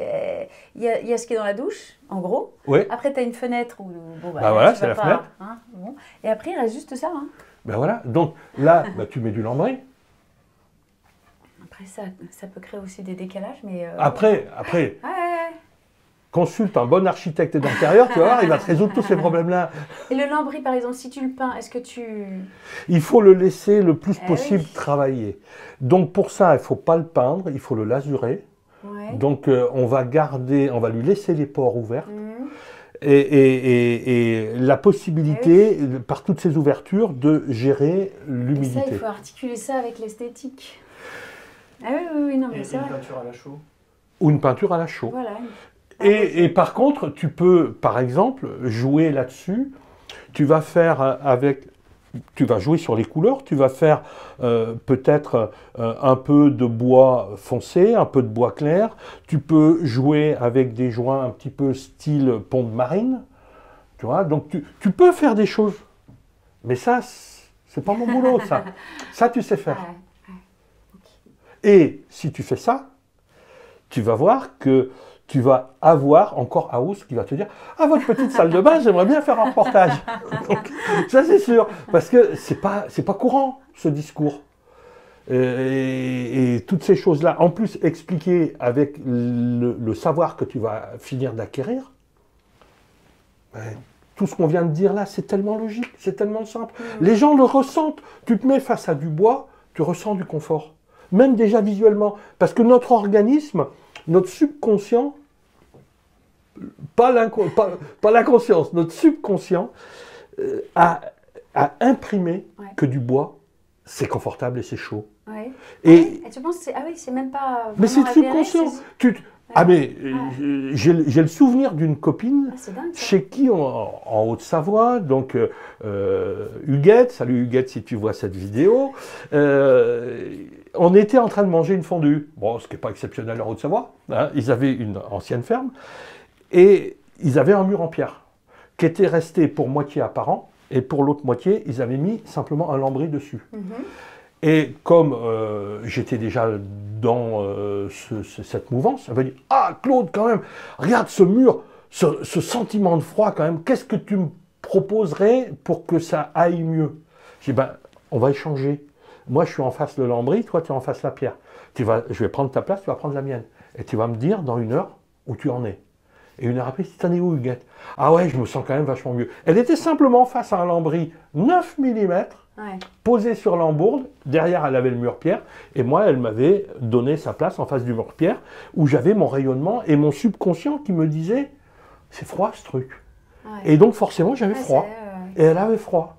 Speaker 2: il y a ce qui est dans la douche, en gros.
Speaker 1: Oui.
Speaker 2: Après, tu as une fenêtre où... Bon,
Speaker 1: bah voilà, c'est la fenêtre.
Speaker 2: Hein, bon. Et après, il reste juste ça. Hein.
Speaker 1: Ben voilà. Donc là, tu mets du lambris.
Speaker 2: Après, ça peut créer aussi des décalages, mais...
Speaker 1: Après...
Speaker 2: Ouais.
Speaker 1: Consulte un bon architecte d'intérieur, tu vas voir, il va te résoudre tous ces problèmes-là.
Speaker 2: Et le lambris, par exemple, si tu le peins, est-ce que tu...
Speaker 1: Il faut le laisser le plus possible travailler. Donc pour ça, il ne faut pas le peindre, il faut le lasurer.
Speaker 2: Ouais.
Speaker 1: Donc on va lui laisser les pores ouverts. Et la possibilité, par toutes ces ouvertures, de gérer l'humidité.
Speaker 2: Et ça, il faut articuler ça avec l'esthétique. Ah oui, non, mais c'est vrai.
Speaker 3: Une peinture à la chaux.
Speaker 1: Ou une peinture à la chaux.
Speaker 2: Voilà.
Speaker 1: Et par contre, tu peux, par exemple, jouer là-dessus. Tu vas jouer sur les couleurs. Tu vas faire peut-être un peu de bois foncé, un peu de bois clair. Tu peux jouer avec des joints un petit peu style pont de marine. Tu vois, donc tu peux faire des choses. Mais ça, c'est pas mon boulot, ça. Ça, tu sais faire. Et si tu fais ça, tu vas voir que tu vas avoir encore House qui va te dire « Ah, votre petite salle de bain, j'aimerais bien faire un reportage. » Donc, ça, c'est sûr, parce que c'est pas courant, ce discours. Et toutes ces choses-là, en plus expliquées avec le savoir que tu vas finir d'acquérir, tout ce qu'on vient de dire là, c'est tellement logique, c'est tellement simple. Les gens le ressentent. Tu te mets face à du bois, tu ressens du confort. Même déjà visuellement. Parce que notre organisme, notre subconscient, pas la conscience, notre subconscient a imprimé que du bois, c'est confortable et c'est chaud.
Speaker 2: Ouais.
Speaker 1: Et
Speaker 2: tu penses que c'est même pas...
Speaker 1: Mais c'est subconscient. Ah mais j'ai le souvenir d'une copine
Speaker 2: Ah, c'est dingue ça.
Speaker 1: chez qui, en Haute-Savoie, donc Huguette, salut Huguette si tu vois cette vidéo, on était en train de manger une fondue. Bon, ce qui n'est pas exceptionnel en Haute-Savoie, hein, ils avaient une ancienne ferme, et ils avaient un mur en pierre, qui était resté pour moitié apparent, et pour l'autre moitié, ils avaient mis simplement un lambris dessus. Et comme j'étais déjà dans cette mouvance, elle m'a dit « Ah, Claude, quand même, regarde ce mur, ce sentiment de froid quand même, qu'est-ce que tu me proposerais pour que ça aille mieux ?» J'ai dit « Ben, on va échanger. Moi, je suis en face le lambris, toi, tu es en face la pierre. Je vais prendre ta place, tu vas prendre la mienne. Et tu vas me dire dans 1 heure où tu en es. » Et 1 heure après, t'en es où, Huguette? Ah ouais, je me sens quand même vachement mieux. Elle était simplement face à un lambris 9 mm, posé sur l'embourde. Derrière, elle avait le mur pierre. Et moi, elle m'avait donné sa place en face du mur pierre, où j'avais mon rayonnement et mon subconscient qui me disait « C'est froid, ce truc. » Et donc, forcément, j'avais froid. Et elle avait froid.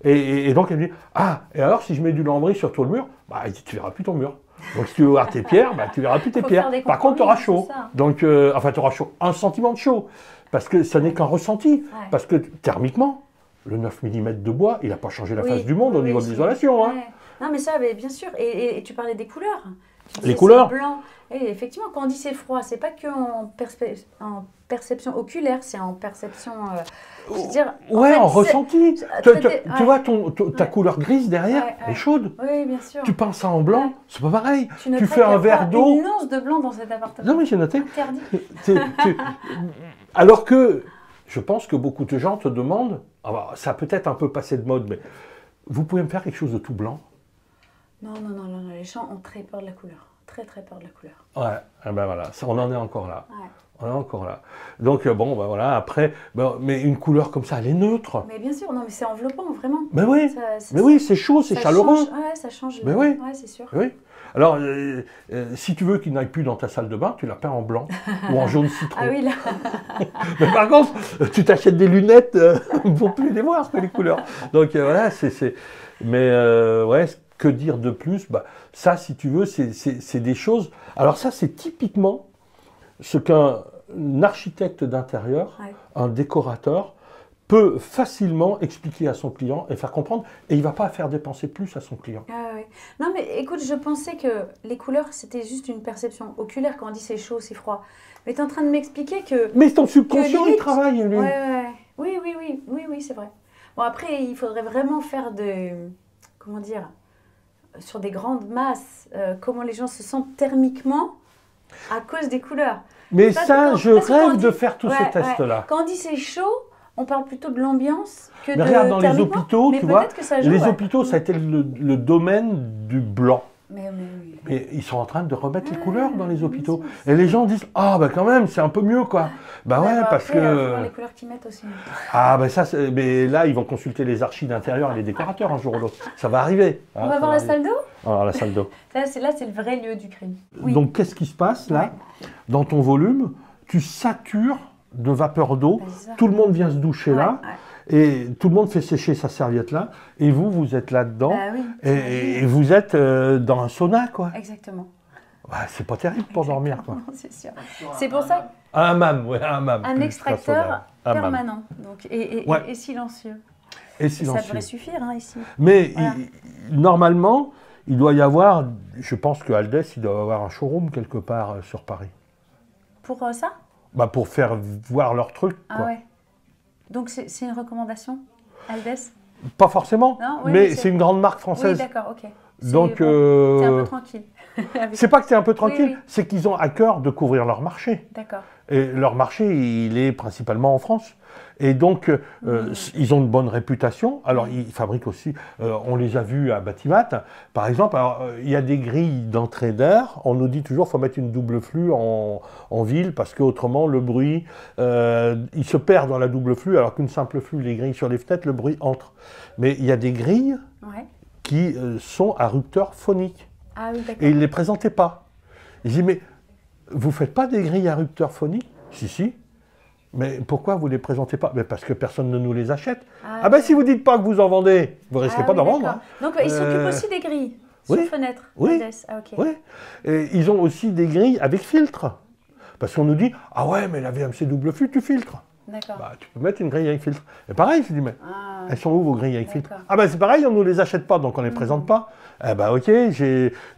Speaker 1: Et donc, elle me dit « Ah, et alors, si je mets du lambris sur tout le mur, bah, tu verras plus ton mur. » Donc si tu veux voir tes pierres, bah, tu verras plus tes pierres. Par contre, tu auras chaud. Donc, enfin, tu auras chaud. Un sentiment de chaud. Parce que ça n'est qu'un ressenti. Parce que thermiquement, le 9 mm de bois, il n'a pas changé la face du monde au niveau de l'isolation. Hein.
Speaker 2: Non, mais ça, bien sûr. Et tu parlais des couleurs.
Speaker 1: Les couleurs.
Speaker 2: Blanc. Et effectivement, quand on dit c'est froid, c'est pas qu'en perception oculaire, c'est en perception. Je veux dire,
Speaker 1: en ressenti. Tu vois, ta couleur grise derrière est chaude.
Speaker 2: Oui, bien sûr.
Speaker 1: Tu peins ça en blanc, c'est pas pareil.
Speaker 2: Tu fais un verre d'eau. Une once de blanc dans cet appartement.
Speaker 1: Non, mais j'ai noté.
Speaker 2: Interdit.
Speaker 1: Alors que je pense que beaucoup de gens te demandent, ça a peut-être un peu passé de mode, mais vous pouvez me faire quelque chose de tout blanc?
Speaker 2: Non, les gens ont très peur de la couleur. Très peur de la couleur.
Speaker 1: Ouais, ben voilà, on en est encore là. On est encore là. Donc bon, ben voilà, après, mais une couleur comme ça, elle est neutre.
Speaker 2: Mais bien sûr, non, mais c'est enveloppant, vraiment.
Speaker 1: Mais oui, oui, c'est chaud, c'est chaleureux.
Speaker 2: Ça change.
Speaker 1: Mais oui,
Speaker 2: c'est sûr.
Speaker 1: Oui. Alors, si tu veux qu'il n'aille plus dans ta salle de bain, tu la peins en blanc ou en jaune citron.
Speaker 2: Ah oui, là.
Speaker 1: Mais par contre, tu t'achètes des lunettes pour plus les voir, les couleurs. Donc voilà, Mais ouais, que dire de plus? Ça, si tu veux, c'est des choses... Alors ça, c'est typiquement ce qu'un architecte d'intérieur, un décorateur, peut facilement expliquer à son client et faire comprendre, et il ne va pas faire dépenser plus à son client.
Speaker 2: Non, mais écoute, je pensais que les couleurs, c'était juste une perception oculaire quand on dit c'est chaud, c'est froid. Mais tu es en train de m'expliquer que...
Speaker 1: Mais ton subconscient, il travaille, lui.
Speaker 2: Oui, c'est vrai. Bon, après, il faudrait vraiment faire comment dire, sur des grandes masses, comment les gens se sentent thermiquement à cause des couleurs.
Speaker 1: Mais ça, je rêve de faire tous ces tests-là.
Speaker 2: Quand on dit c'est chaud, on parle plutôt de l'ambiance que de
Speaker 1: regarde, dans les hôpitaux, tu vois, les hôpitaux, ça a été le domaine du blanc. Mais ils sont en train de remettre les couleurs dans les hôpitaux. Et les gens disent, quand même, c'est un peu mieux, quoi. Parce que...
Speaker 2: Il faut voir les couleurs qu'ils mettent aussi.
Speaker 1: Mais là, ils vont consulter les archives d'intérieur et les décorateurs un jour ou l'autre. Ça va arriver.
Speaker 2: On va voir la salle d'eau?
Speaker 1: Alors, la salle d'eau.
Speaker 2: Là, c'est le vrai lieu du crime.
Speaker 1: Donc, qu'est-ce qui se passe, là? Dans ton volume, tu satures de vapeur d'eau. Tout le monde vient se doucher là. Et tout le monde fait sécher sa serviette là. Et vous êtes là-dedans. Et vous êtes dans un sauna, quoi.
Speaker 2: Exactement.
Speaker 1: C'est pas terrible pour dormir, quoi.
Speaker 2: C'est sûr. C'est pour ça.
Speaker 1: Un hammam, un hammam.
Speaker 2: Un extracteur permanent. Donc, et silencieux.
Speaker 1: Et silencieux.
Speaker 2: Ça devrait suffire, ici.
Speaker 1: Mais normalement, il doit y avoir, je pense que Aldès, il doit avoir un showroom quelque part sur Paris.
Speaker 2: Pour ça?
Speaker 1: Pour faire voir leur truc, quoi.
Speaker 2: Donc c'est une recommandation, Aldès?
Speaker 1: Pas forcément, mais c'est une grande marque française.
Speaker 2: Oui, d'accord, ok.
Speaker 1: Donc,
Speaker 2: t'es un peu tranquille.
Speaker 1: C'est pas que t'es un peu tranquille, c'est qu'ils ont à cœur de couvrir leur marché.
Speaker 2: D'accord.
Speaker 1: Et leur marché, il est principalement en France. Et donc, ils ont une bonne réputation. Alors, ils fabriquent aussi, on les a vus à Batimat, par exemple. Alors, il y a des grilles d'entrée d'air. On nous dit toujours qu'il faut mettre une double flue en ville parce qu'autrement, le bruit, il se perd dans la double flue, alors qu'une simple flue, les grilles sur les fenêtres, le bruit entre. Mais il y a des grilles qui sont à rupteur phonique.
Speaker 2: Ah oui, d'accord.
Speaker 1: Et ils ne les présentaient pas. Ils disent, mais vous ne faites pas des grilles à rupteur phonique? Si. Mais pourquoi vous ne les présentez pas? Parce que personne ne nous les achète. Si vous ne dites pas que vous en vendez, vous ne risquez pas d'en vendre. Hein.
Speaker 2: Donc ils s'occupent aussi des grilles sur fenêtre.
Speaker 1: Oui. Et ils ont aussi des grilles avec filtre. Parce qu'on nous dit, ah ouais, mais la VMC double flux, tu filtres.
Speaker 2: D'accord.
Speaker 1: Bah, tu peux mettre une grille avec filtre. Et pareil, je dis, mais
Speaker 2: Ah,
Speaker 1: elles sont où vos grilles avec filtre?
Speaker 2: d'accord.
Speaker 1: Ah ben c'est pareil, on ne nous les achète pas, donc on ne les présente pas. Eh ben ok,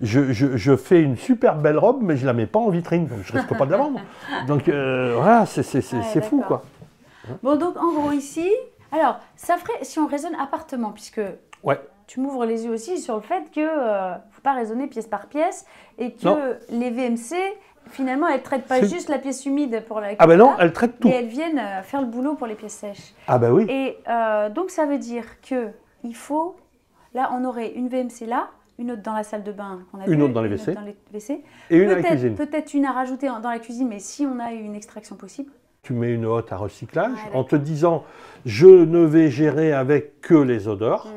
Speaker 1: je fais une super belle robe, mais je ne la mets pas en vitrine, donc je ne risque pas de la vendre. Donc voilà, c'est fou,
Speaker 2: d'accord.
Speaker 1: quoi.
Speaker 2: Bon, donc en gros ici, alors ça ferait, si on raisonne appartement, puisque
Speaker 1: Ouais.
Speaker 2: tu m'ouvres les yeux aussi sur le fait que faut pas raisonner pièce par pièce et que
Speaker 1: Non.
Speaker 2: les VMC, finalement, elles ne traitent pas
Speaker 1: C'est-
Speaker 2: juste la pièce humide pour la
Speaker 1: Ah ben non,
Speaker 2: cuisine,
Speaker 1: elle traite tout.
Speaker 2: mais elles viennent faire le boulot pour les pièces sèches.
Speaker 1: Ah ben oui.
Speaker 2: Et donc ça veut dire que il faut, là on aurait une VMC là, une autre dans la salle de bain qu'on a
Speaker 1: Une
Speaker 2: vue,
Speaker 1: autre dans les WC.
Speaker 2: WC.
Speaker 1: Et une à la cuisine.
Speaker 2: Peut-être une à rajouter dans la cuisine, mais si on a une extraction possible.
Speaker 1: Tu mets une hotte à recyclage
Speaker 2: Ouais,
Speaker 1: en te disant, je ne vais gérer avec que les odeurs.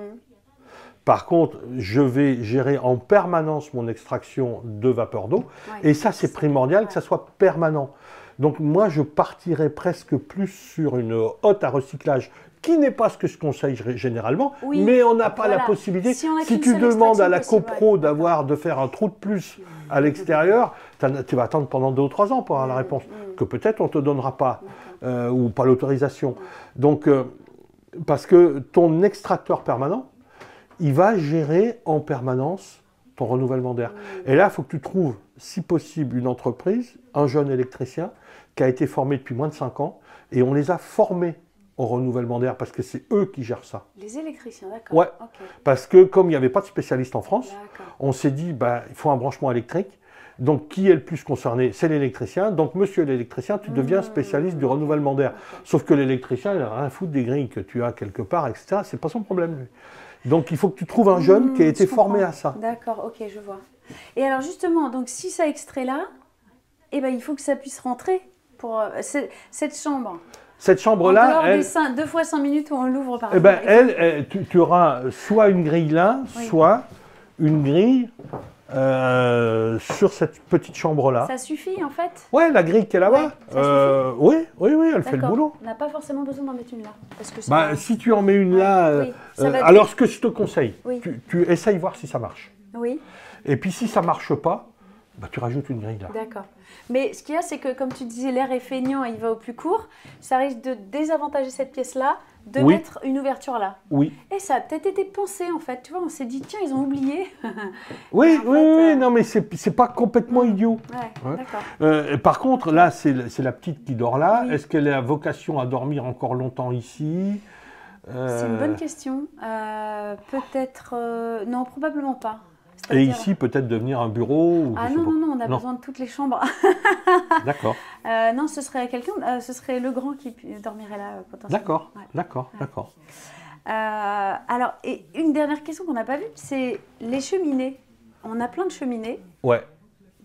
Speaker 1: Par contre, je vais gérer en permanence mon extraction de vapeur d'eau.
Speaker 2: Ouais.
Speaker 1: Et ça, c'est primordial
Speaker 2: Ouais.
Speaker 1: que ça soit permanent. Donc moi, je partirais presque plus sur une hotte à recyclage, qui n'est pas ce que je conseille généralement,
Speaker 2: Oui,
Speaker 1: mais on n'a pas
Speaker 2: voilà.
Speaker 1: la possibilité.
Speaker 2: Si on a
Speaker 1: Si
Speaker 2: qu'une
Speaker 1: tu
Speaker 2: seule
Speaker 1: demandes à la
Speaker 2: extraction
Speaker 1: copro
Speaker 2: possible,
Speaker 1: de faire un trou de plus à l'extérieur, tu vas attendre pendant 2 ou 3 ans pour avoir la réponse, que peut-être on ne te donnera pas, ou pas l'autorisation. Donc, parce que ton extracteur permanent, il va gérer en permanence ton renouvellement d'air. Et là, il faut que tu trouves, si possible, une entreprise, un jeune électricien, qui a été formé depuis moins de 5 ans, et on les a formés au renouvellement d'air, parce que c'est eux qui gèrent ça.
Speaker 2: Les électriciens, d'accord.
Speaker 1: Ouais.
Speaker 2: Ok,
Speaker 1: Parce que comme il n'y avait pas de spécialiste en France,
Speaker 2: d'accord.
Speaker 1: on s'est dit, bah, il faut un branchement électrique. Donc, qui est le plus concerné? C'est l'électricien. Donc, monsieur l'électricien, tu deviens spécialiste du renouvellement d'air. Sauf que l'électricien, il n'a rien à foutre des grilles que tu as quelque part, etc. C'est pas son problème, lui. Donc, il faut que tu trouves un jeune qui a été
Speaker 2: Je
Speaker 1: formé
Speaker 2: comprends.
Speaker 1: à ça.
Speaker 2: D'accord, ok, je vois. Et alors justement, donc si ça extrait là, eh ben, il faut que ça puisse rentrer pour cette chambre.
Speaker 1: Cette
Speaker 2: En
Speaker 1: chambre-là,
Speaker 2: dehors
Speaker 1: elle,
Speaker 2: des 2 fois 5 minutes où on l'ouvre par
Speaker 1: eh ben,
Speaker 2: exemple.
Speaker 1: tu auras soit une grille là,
Speaker 2: Oui.
Speaker 1: soit une grille sur cette petite chambre-là.
Speaker 2: Ça suffit en fait.
Speaker 1: Ouais, la grille qui est là-bas.
Speaker 2: Ouais, ça
Speaker 1: Oui, elle fait le
Speaker 2: D'accord.
Speaker 1: boulot.
Speaker 2: On n'a pas forcément besoin d'en mettre une là. Parce que
Speaker 1: Bah,
Speaker 2: ça-
Speaker 1: si tu en mets une là,
Speaker 2: oui, ça va
Speaker 1: alors ce que je te conseille,
Speaker 2: Oui.
Speaker 1: tu essayes voir si ça marche.
Speaker 2: Oui,
Speaker 1: Et puis si ça marche pas, bah, tu rajoutes une grille là.
Speaker 2: d'accord. Mais ce qu'il y a, c'est que comme tu disais, l'air est feignant et il va au plus court. Ça risque de désavantager cette pièce-là, de
Speaker 1: Oui.
Speaker 2: mettre une ouverture là.
Speaker 1: Oui,
Speaker 2: Et ça a peut-être été pensé en fait. Tu vois, on s'est dit, tiens, ils ont oublié.
Speaker 1: oui,
Speaker 2: en
Speaker 1: oui,
Speaker 2: fait,
Speaker 1: oui, non mais c'est pas complètement idiot.
Speaker 2: Ouais,
Speaker 1: Ouais.
Speaker 2: d'accord.
Speaker 1: Par contre, là, c'est la petite qui dort là.
Speaker 2: Oui.
Speaker 1: Est-ce qu'elle a vocation à dormir encore longtemps ici?
Speaker 2: C'est une bonne question. Peut-être. Non, probablement pas.
Speaker 1: Et
Speaker 2: C'est-à-dire-
Speaker 1: ici, peut-être devenir un bureau ou
Speaker 2: Ah
Speaker 1: je sais
Speaker 2: non,
Speaker 1: pas.
Speaker 2: non, non, on a
Speaker 1: Non.
Speaker 2: besoin de toutes les chambres.
Speaker 1: D'accord,
Speaker 2: Non, ce serait quelqu'un, ce serait le grand qui dormirait là potentiellement.
Speaker 1: d'accord,
Speaker 2: Ouais.
Speaker 1: d'accord, d'accord.
Speaker 2: Alors, et une dernière question qu'on n'a pas vue, c'est les cheminées. On a plein de cheminées.
Speaker 1: Ouais.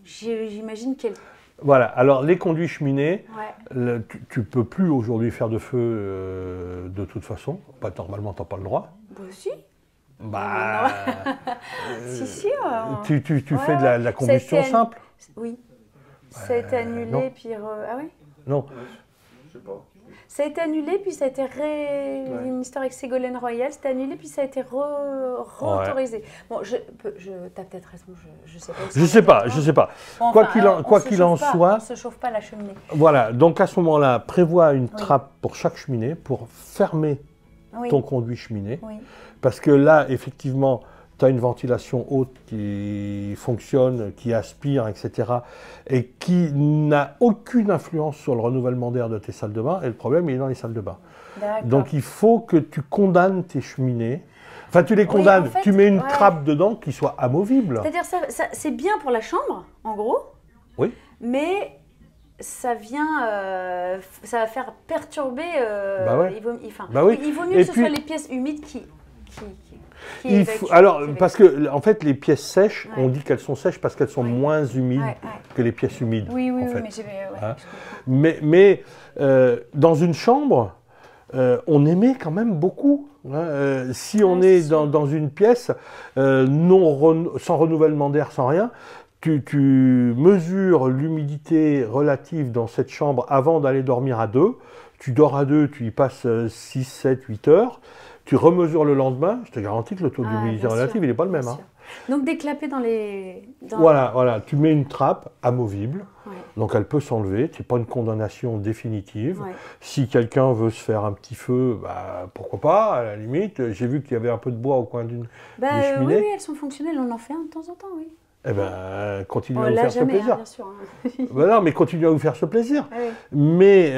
Speaker 2: J'imagine qu'elles.
Speaker 1: Voilà, alors les conduits cheminés,
Speaker 2: Ouais.
Speaker 1: tu peux plus aujourd'hui faire de feu de toute façon. Bah, normalement, tu n'as pas le droit.
Speaker 2: Bah, si.
Speaker 1: Bah,
Speaker 2: Si, si.
Speaker 1: tu
Speaker 2: Ouais,
Speaker 1: fais de la combustion
Speaker 2: Ça a été
Speaker 1: simple?
Speaker 2: Oui. Ça a été annulé,
Speaker 1: non.
Speaker 2: puis. Ah oui.
Speaker 1: Non.
Speaker 3: Je sais pas.
Speaker 2: Ça a été annulé, puis ça a été une histoire avec Ségolène Royal, c'était annulé, puis ça a été re-autorisé. Bon, t'as peut-être raison, je sais pas.
Speaker 1: Je sais pas, je sais pas.
Speaker 2: Bon,
Speaker 1: Quoi
Speaker 2: enfin,
Speaker 1: qu'il en,
Speaker 2: on
Speaker 1: quoi
Speaker 2: se
Speaker 1: qu'il en
Speaker 2: chauffe pas,
Speaker 1: soit,
Speaker 2: on se chauffe pas la cheminée.
Speaker 1: voilà. Donc à ce moment-là, prévois une trappe pour chaque cheminée pour fermer
Speaker 2: Oui,
Speaker 1: ton conduit cheminée.
Speaker 2: oui,
Speaker 1: Parce que là, effectivement, tu as une ventilation haute qui fonctionne, qui aspire, etc. et qui n'a aucune influence sur le renouvellement d'air de tes salles de bain. Et le problème, il est dans les salles de bain.
Speaker 2: d'accord.
Speaker 1: Donc il faut que tu condamnes tes cheminées. Enfin, tu les condamnes,
Speaker 2: en fait,
Speaker 1: tu mets une
Speaker 2: ouais.
Speaker 1: trappe dedans qui soit amovible.
Speaker 2: C'est-à-dire c'est bien pour la chambre, en gros,
Speaker 1: Oui.
Speaker 2: mais ça vient, ça va faire perturber.
Speaker 1: Bah ouais.
Speaker 2: Enfin,
Speaker 1: oui.
Speaker 2: il vaut mieux
Speaker 1: Et
Speaker 2: que ce
Speaker 1: puis-
Speaker 2: soit les pièces humides qui
Speaker 1: Il
Speaker 2: évacuent,
Speaker 1: faut, alors,
Speaker 2: qui évacuent.
Speaker 1: parce que en fait, les pièces sèches,
Speaker 2: Ouais.
Speaker 1: on dit qu'elles sont sèches parce qu'elles sont
Speaker 2: Ouais.
Speaker 1: moins humides
Speaker 2: Ouais, ouais.
Speaker 1: que les pièces humides.
Speaker 2: Oui, oui,
Speaker 1: en
Speaker 2: oui,
Speaker 1: fait.
Speaker 2: mais j'ai. Ouais,
Speaker 1: Hein.
Speaker 2: je comprends.
Speaker 1: Mais dans une chambre, on émet quand même beaucoup. Hein. Si on
Speaker 2: Ouais,
Speaker 1: est
Speaker 2: c'est sûr.
Speaker 1: dans une pièce sans renouvellement d'air, sans rien, tu mesures l'humidité relative dans cette chambre avant d'aller dormir à deux. Tu dors à deux, tu y passes 6, 7, 8 heures. tu remesures le lendemain, je te garantis que le taux d'humidité
Speaker 2: bien
Speaker 1: relative,
Speaker 2: sûr,
Speaker 1: il n'est pas le même.
Speaker 2: bien
Speaker 1: Hein.
Speaker 2: sûr. Donc des clapets dans les...
Speaker 1: Voilà, tu mets une trappe amovible,
Speaker 2: Ouais.
Speaker 1: donc elle peut s'enlever, c'est pas une condamnation définitive.
Speaker 2: Ouais.
Speaker 1: Si quelqu'un veut se faire un petit feu, bah, pourquoi pas, à la limite. J'ai vu qu'il y avait un peu de bois au coin d'une
Speaker 2: Bah,
Speaker 1: cheminée.
Speaker 2: oui, elles sont fonctionnelles, on en fait un de temps en temps, oui.
Speaker 1: Eh ben, continuez
Speaker 2: On
Speaker 1: à vous
Speaker 2: l'a
Speaker 1: faire ce
Speaker 2: jamais,
Speaker 1: plaisir.
Speaker 2: hein, bien sûr. Hein.
Speaker 1: Ben non, mais continuez à vous faire ce plaisir.
Speaker 2: Ouais.
Speaker 1: Mais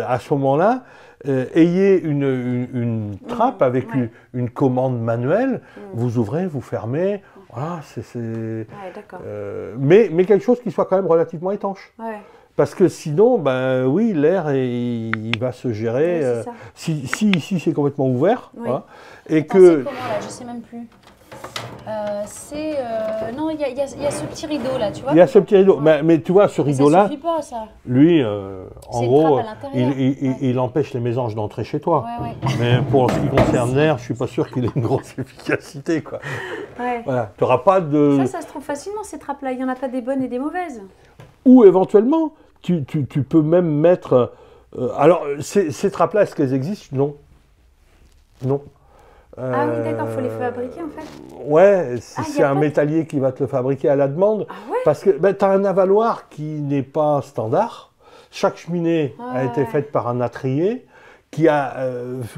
Speaker 1: à ce moment-là, ayez une trappe avec
Speaker 2: ouais.
Speaker 1: une commande manuelle. Vous ouvrez, vous fermez. Voilà,
Speaker 2: Ouais, d'accord.
Speaker 1: mais quelque chose qui soit quand même relativement étanche.
Speaker 2: Ouais.
Speaker 1: Parce que sinon, ben oui, l'air, il va se gérer.
Speaker 2: Ouais, c'est ça.
Speaker 1: Si ici c'est complètement ouvert,
Speaker 2: Oui.
Speaker 1: voilà, et
Speaker 2: Attends,
Speaker 1: que
Speaker 2: c'est comment là? Je sais même plus. Non, il y a ce petit rideau là, tu vois.
Speaker 1: il y a ce petit rideau.
Speaker 2: Ouais.
Speaker 1: Mais tu vois, ce
Speaker 2: Mais
Speaker 1: rideau-là,
Speaker 2: ça suffit pas, ça.
Speaker 1: lui,
Speaker 2: C'est
Speaker 1: en
Speaker 2: une
Speaker 1: gros,
Speaker 2: trappe à l'intérieur.
Speaker 1: il empêche les mésanges d'entrer chez toi.
Speaker 2: Ouais, ouais.
Speaker 1: Mais pour ce qui concerne l'air, je suis pas sûr qu'il ait une grosse efficacité, quoi.
Speaker 2: Ouais.
Speaker 1: Voilà, tu n'auras pas de...
Speaker 2: Ça se trouve facilement, ces trappes-là. Il n'y en a pas des bonnes et des mauvaises.
Speaker 1: Ou éventuellement, tu peux même mettre... alors, ces trappes-là, est-ce qu'elles existent? Non. Non.
Speaker 2: Ah oui, d'accord, il faut les fabriquer en fait.
Speaker 1: Ouais,
Speaker 2: Ah,
Speaker 1: c'est
Speaker 2: y a
Speaker 1: un
Speaker 2: pas de-
Speaker 1: métallier qui va te le fabriquer à la demande.
Speaker 2: Ah ouais?
Speaker 1: Parce que tu as un avaloir qui n'est pas standard. Chaque cheminée a été
Speaker 2: Ouais.
Speaker 1: faite par un attrier qui a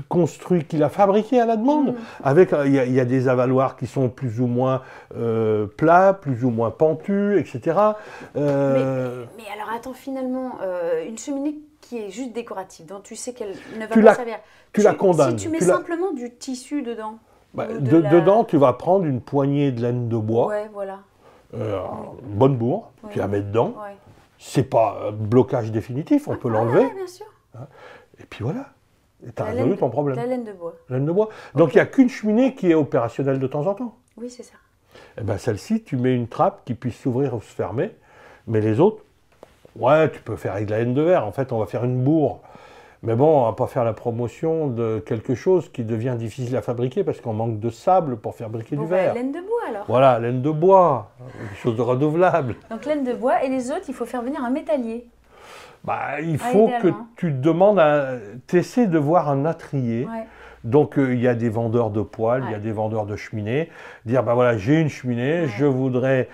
Speaker 1: construit, qui l'a fabriqué à la demande. Avec, il y a des avaloirs qui sont plus ou moins plats, plus ou moins pentus, etc.
Speaker 2: Mais alors attends, finalement, une cheminée qui est juste décorative, dont tu sais qu'elle ne va
Speaker 1: Tu
Speaker 2: pas
Speaker 1: la-
Speaker 2: servir.
Speaker 1: tu la condamnes.
Speaker 2: Si tu mets
Speaker 1: Tu la-
Speaker 2: simplement du tissu dedans.
Speaker 1: Bah,
Speaker 2: ou de la-
Speaker 1: Dedans, tu vas prendre une poignée de laine de bois,
Speaker 2: Ouais, voilà.
Speaker 1: bonne bourre,
Speaker 2: Oui.
Speaker 1: tu la mets dedans.
Speaker 2: Ouais.
Speaker 1: C'est pas un blocage définitif, on peut l'enlever.
Speaker 2: Ouais, bien sûr.
Speaker 1: Et puis voilà. Et tu as
Speaker 2: La
Speaker 1: résolu
Speaker 2: laine-
Speaker 1: ton problème.
Speaker 2: La laine de bois.
Speaker 1: Laine de bois. Donc il n'y a qu'une cheminée qui est opérationnelle de temps en temps.
Speaker 2: Oui, c'est ça.
Speaker 1: Et ben celle-ci, tu mets une trappe qui puisse s'ouvrir ou se fermer. Mais les autres, ouais, tu peux faire avec de la laine de verre. En fait, on va faire une bourre. Mais bon, on va pas faire la promotion de quelque chose qui devient difficile à fabriquer parce qu'on manque de sable pour fabriquer
Speaker 2: Bon,
Speaker 1: du
Speaker 2: bah,
Speaker 1: verre.
Speaker 2: laine de bois alors.
Speaker 1: Voilà, laine de bois, quelque chose de renouvelable.
Speaker 2: Donc laine de bois et les autres, il faut faire venir un métallier.
Speaker 1: Bah, il faut que
Speaker 2: idéalement.
Speaker 1: tu te demandes, tu essaies de voir un attrier.
Speaker 2: Ouais.
Speaker 1: Donc il y a des vendeurs de poêles, il y a
Speaker 2: Ouais.
Speaker 1: des vendeurs de cheminées. Dire, bah voilà, j'ai une cheminée, je voudrais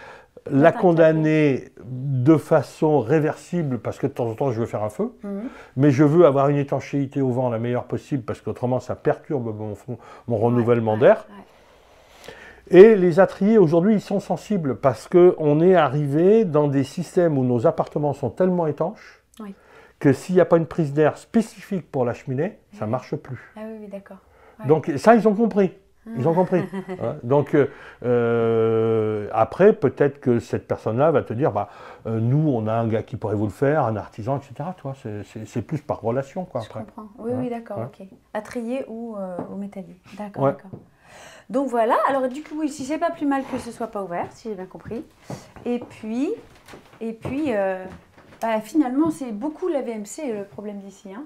Speaker 1: la
Speaker 2: Mettre un
Speaker 1: condamner de façon réversible parce que de temps en temps je veux faire un feu,
Speaker 2: Mhm.
Speaker 1: mais je veux avoir une étanchéité au vent la meilleure possible parce qu'autrement ça perturbe mon renouvellement
Speaker 2: Ouais,
Speaker 1: d'air.
Speaker 2: ouais.
Speaker 1: Et les attriers aujourd'hui ils sont sensibles parce qu'on est arrivé dans des systèmes où nos appartements sont tellement étanches
Speaker 2: Oui.
Speaker 1: que s'il n'y a pas une prise d'air spécifique pour la cheminée, ça ne marche plus.
Speaker 2: Ah oui, oui, d'accord. Ouais.
Speaker 1: Donc ça, ils ont compris. Ils ont compris. Hein. Donc après, peut-être que cette personne-là va te dire, bah, nous, on a un gars qui pourrait vous le faire, un artisan, etc. Tu vois, c'est plus par relation, quoi.
Speaker 2: Je
Speaker 1: Après.
Speaker 2: comprends. Oui,
Speaker 1: Ouais.
Speaker 2: oui, d'accord,
Speaker 1: Ouais.
Speaker 2: ok. À trier ou au métallier. D'accord,
Speaker 1: Ouais.
Speaker 2: d'accord. Donc voilà, alors du coup, oui, si c'est pas plus mal que ce soit pas ouvert, si j'ai bien compris. Et puis bah, finalement, c'est beaucoup la VMC le problème d'ici. Hein.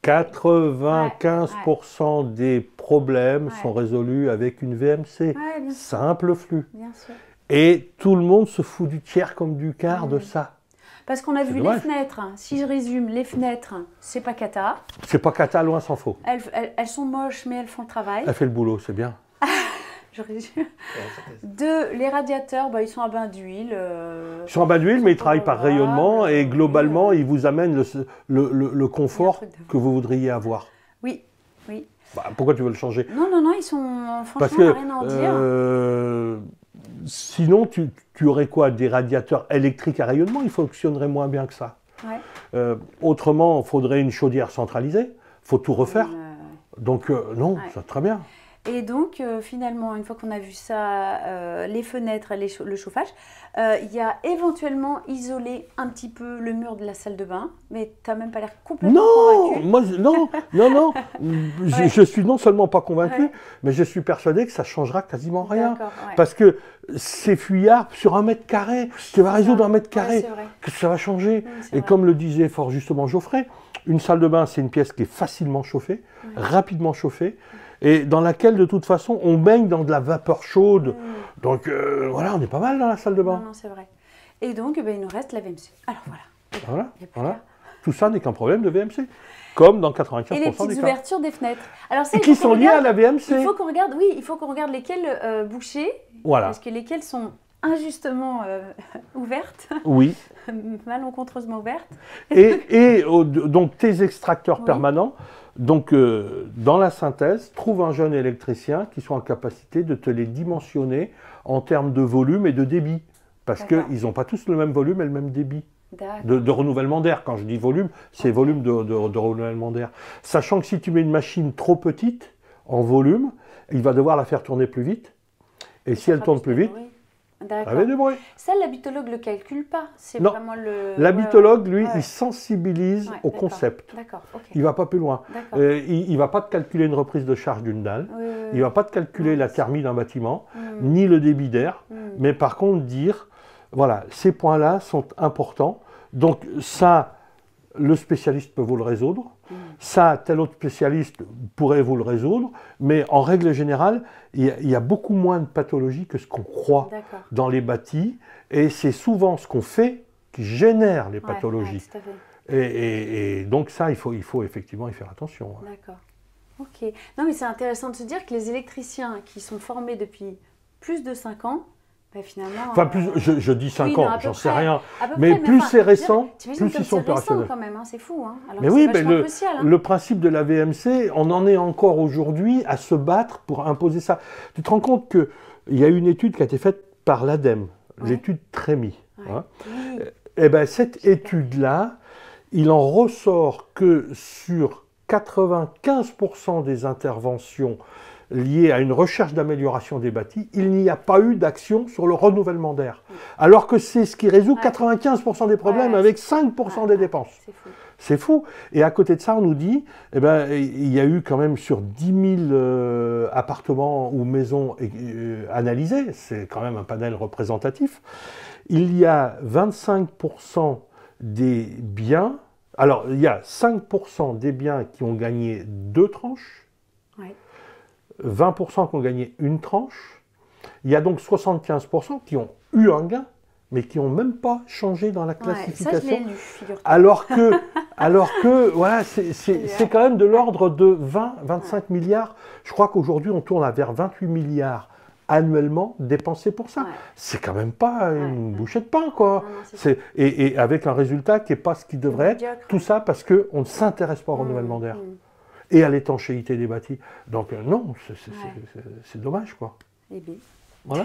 Speaker 1: 95% des problèmes
Speaker 2: Ouais.
Speaker 1: sont résolus avec une VMC.
Speaker 2: Ouais, bien sûr.
Speaker 1: Simple flux.
Speaker 2: Bien sûr.
Speaker 1: Et tout le monde se fout du tiers comme du quart de
Speaker 2: Mm.
Speaker 1: ça.
Speaker 2: Parce qu'on a vu les
Speaker 1: dommage.
Speaker 2: fenêtres. Si je résume, les fenêtres, c'est pas cata.
Speaker 1: C'est pas cata, loin s'en faut.
Speaker 2: Elles sont moches, mais elles font le travail.
Speaker 1: Elle fait le boulot, c'est bien.
Speaker 2: Je résume. Deux, les radiateurs, bah, ils sont à bain d'huile.
Speaker 1: Ils sont en bas d'huile, mais ils travaillent par rayonnement et globalement,
Speaker 2: oui.
Speaker 1: ils vous amènent le confort
Speaker 2: Il y a un truc de-
Speaker 1: que vous voudriez avoir.
Speaker 2: Oui, oui.
Speaker 1: Bah, pourquoi tu veux le changer?
Speaker 2: Non, non, non, ils sont.
Speaker 1: Parce
Speaker 2: Franchement,
Speaker 1: que
Speaker 2: rien à en dire.
Speaker 1: sinon, tu aurais quoi? Des radiateurs électriques à rayonnement, ils fonctionneraient moins bien que ça.
Speaker 2: Ouais.
Speaker 1: Autrement, il faudrait une chaudière centralisée, il faut tout refaire.
Speaker 2: Euh,
Speaker 1: Donc non,
Speaker 2: Ouais.
Speaker 1: c'est très bien.
Speaker 2: Et donc, finalement, une fois qu'on a vu ça, les fenêtres, le chauffage, il y a éventuellement isolé un petit peu le mur de la salle de bain, mais tu n'as même pas l'air complètement
Speaker 1: Non,
Speaker 2: convaincu.
Speaker 1: moi, non.
Speaker 2: Ouais.
Speaker 1: Je suis non seulement pas convaincu,
Speaker 2: Ouais.
Speaker 1: mais je suis persuadé que ça changera quasiment rien.
Speaker 2: D'accord, ouais.
Speaker 1: Parce que ces fuyards, sur 1 mètre carré, tu vas résoudre 1 mètre
Speaker 2: Ouais,
Speaker 1: carré,
Speaker 2: c'est vrai.
Speaker 1: que ça va changer.
Speaker 2: Oui, c'est
Speaker 1: Et
Speaker 2: vrai.
Speaker 1: comme le disait fort justement Geoffrey, une salle de bain, c'est une pièce qui est facilement chauffée, rapidement chauffée, et dans laquelle, de toute façon, on baigne dans de la vapeur chaude. Donc voilà, on est pas mal dans la salle de
Speaker 2: Non,
Speaker 1: bain.
Speaker 2: non, c'est vrai. Et donc, il nous reste la VMC. Alors voilà.
Speaker 1: Voilà,
Speaker 2: Il y a plus
Speaker 1: voilà.
Speaker 2: qu'à.
Speaker 1: Tout ça n'est qu'un problème de VMC. comme dans 95%
Speaker 2: Et les
Speaker 1: des
Speaker 2: petites
Speaker 1: cas.
Speaker 2: ouvertures des fenêtres. Alors ça,
Speaker 1: Et
Speaker 2: il
Speaker 1: qui
Speaker 2: faut qu'on
Speaker 1: sont liées à
Speaker 2: regarde-
Speaker 1: la VMC.
Speaker 2: Il faut qu'on regarde, oui, il faut qu'on regarde lesquelles bouchées,
Speaker 1: Voilà,
Speaker 2: parce que lesquelles sont injustement ouvertes,
Speaker 1: oui.
Speaker 2: malencontreusement ouvertes.
Speaker 1: Donc tes extracteurs
Speaker 2: Oui.
Speaker 1: permanents, donc dans la synthèse, trouve un jeune électricien qui soit en capacité de te les dimensionner en termes de volume et de débit. Parce
Speaker 2: D'accord.
Speaker 1: qu'ils n'ont pas tous le même volume et le même débit
Speaker 2: D'accord.
Speaker 1: de renouvellement d'air. Quand je dis volume, c'est volume de renouvellement d'air. Sachant que si tu mets une machine trop petite en volume, il va devoir la faire tourner plus vite. Et si elle tourne plus vite,
Speaker 2: D'accord.
Speaker 1: avec du bruit.
Speaker 2: Ça, l'habitologue ne le calcule pas. C'est
Speaker 1: Non.
Speaker 2: vraiment le.
Speaker 1: L'habitologue, lui,
Speaker 2: Ouais.
Speaker 1: il sensibilise
Speaker 2: Ouais,
Speaker 1: au
Speaker 2: d'accord.
Speaker 1: concept.
Speaker 2: D'accord, ok.
Speaker 1: Il ne va pas plus loin.
Speaker 2: D'accord.
Speaker 1: Il ne va pas te calculer une reprise de charge d'une dalle.
Speaker 2: Oui, oui,
Speaker 1: Il ne va pas te calculer
Speaker 2: Ouais,
Speaker 1: la
Speaker 2: c'est-
Speaker 1: thermie d'un bâtiment,
Speaker 2: Hmm.
Speaker 1: ni le débit d'air.
Speaker 2: Hmm.
Speaker 1: Mais par contre, dire, voilà, ces points-là sont importants. Donc ça, le spécialiste peut vous le résoudre.
Speaker 2: Hmm.
Speaker 1: Ça, tel autre spécialiste pourrait vous le résoudre. Mais en règle générale, il y a beaucoup moins de pathologies que ce qu'on croit
Speaker 2: D'accord.
Speaker 1: dans les bâtis. Et c'est souvent ce qu'on fait qui génère les
Speaker 2: Ouais,
Speaker 1: pathologies.
Speaker 2: ouais, tout à fait.
Speaker 1: Et donc ça, il faut effectivement y faire attention. Ouais.
Speaker 2: D'accord. Ok. Non, mais c'est intéressant de se dire que les électriciens qui sont formés depuis plus de 5 ans, bah, finalement.
Speaker 1: Enfin, plus, je dis 5
Speaker 2: oui, non,
Speaker 1: ans,
Speaker 2: à peu
Speaker 1: j'en sais
Speaker 2: près.
Speaker 1: rien.
Speaker 2: à peu
Speaker 1: Mais
Speaker 2: près,
Speaker 1: plus
Speaker 2: enfin,
Speaker 1: c'est récent,
Speaker 2: t'imagines
Speaker 1: plus
Speaker 2: comme
Speaker 1: ils sont
Speaker 2: c'est récent
Speaker 1: opérationnels.
Speaker 2: quand même, hein, c'est fou. Hein, alors
Speaker 1: Mais
Speaker 2: que
Speaker 1: oui,
Speaker 2: c'est
Speaker 1: mais
Speaker 2: vachement crucial. Hein.
Speaker 1: le principe de la VMC, on en est encore aujourd'hui à se battre pour imposer ça. Tu te rends compte qu'il y a une étude qui a été faite par l'ADEME,
Speaker 2: Ouais.
Speaker 1: l'étude Trémy.
Speaker 2: Ouais.
Speaker 1: Hein.
Speaker 2: Oui.
Speaker 1: Eh bien, cette étude-là, il en ressort que sur 95% des interventions liées à une recherche d'amélioration des bâtis, il n'y a pas eu d'action sur le renouvellement d'air. Alors que c'est ce qui résout
Speaker 2: Ouais.
Speaker 1: 95% des problèmes
Speaker 2: Ouais.
Speaker 1: avec 5% des
Speaker 2: Ouais,
Speaker 1: dépenses.
Speaker 2: C'est fou.
Speaker 1: C'est fou. Et à côté de ça, on nous dit, eh ben, il y a eu quand même sur 10 000 appartements ou maisons analysés, c'est quand même un panel représentatif, il y a 25% des biens, alors il y a 5% des biens qui ont gagné 2 tranches,
Speaker 2: Ouais.
Speaker 1: 20% qui ont gagné une tranche, il y a donc 75% qui ont eu un gain, mais qui n'ont même pas changé dans la
Speaker 2: Ouais, ça, je
Speaker 1: classification.
Speaker 2: l'ai lu, figure-toi.
Speaker 1: Alors que voilà, c'est quand même de l'ordre de 20-25 milliards. Je crois qu'aujourd'hui, on tourne vers 28 milliards annuellement dépensés pour ça.
Speaker 2: Ouais.
Speaker 1: C'est quand même pas une
Speaker 2: Ouais.
Speaker 1: bouchée de pain, quoi.
Speaker 2: Non, non, c'est
Speaker 1: Et avec un résultat qui n'est pas ce qui devrait être.
Speaker 2: médiocre.
Speaker 1: Tout ça parce qu'on ne s'intéresse pas au renouvellement d'air et à l'étanchéité des bâtis. Donc non, c'est dommage, quoi.
Speaker 2: Eh bien.
Speaker 1: Voilà.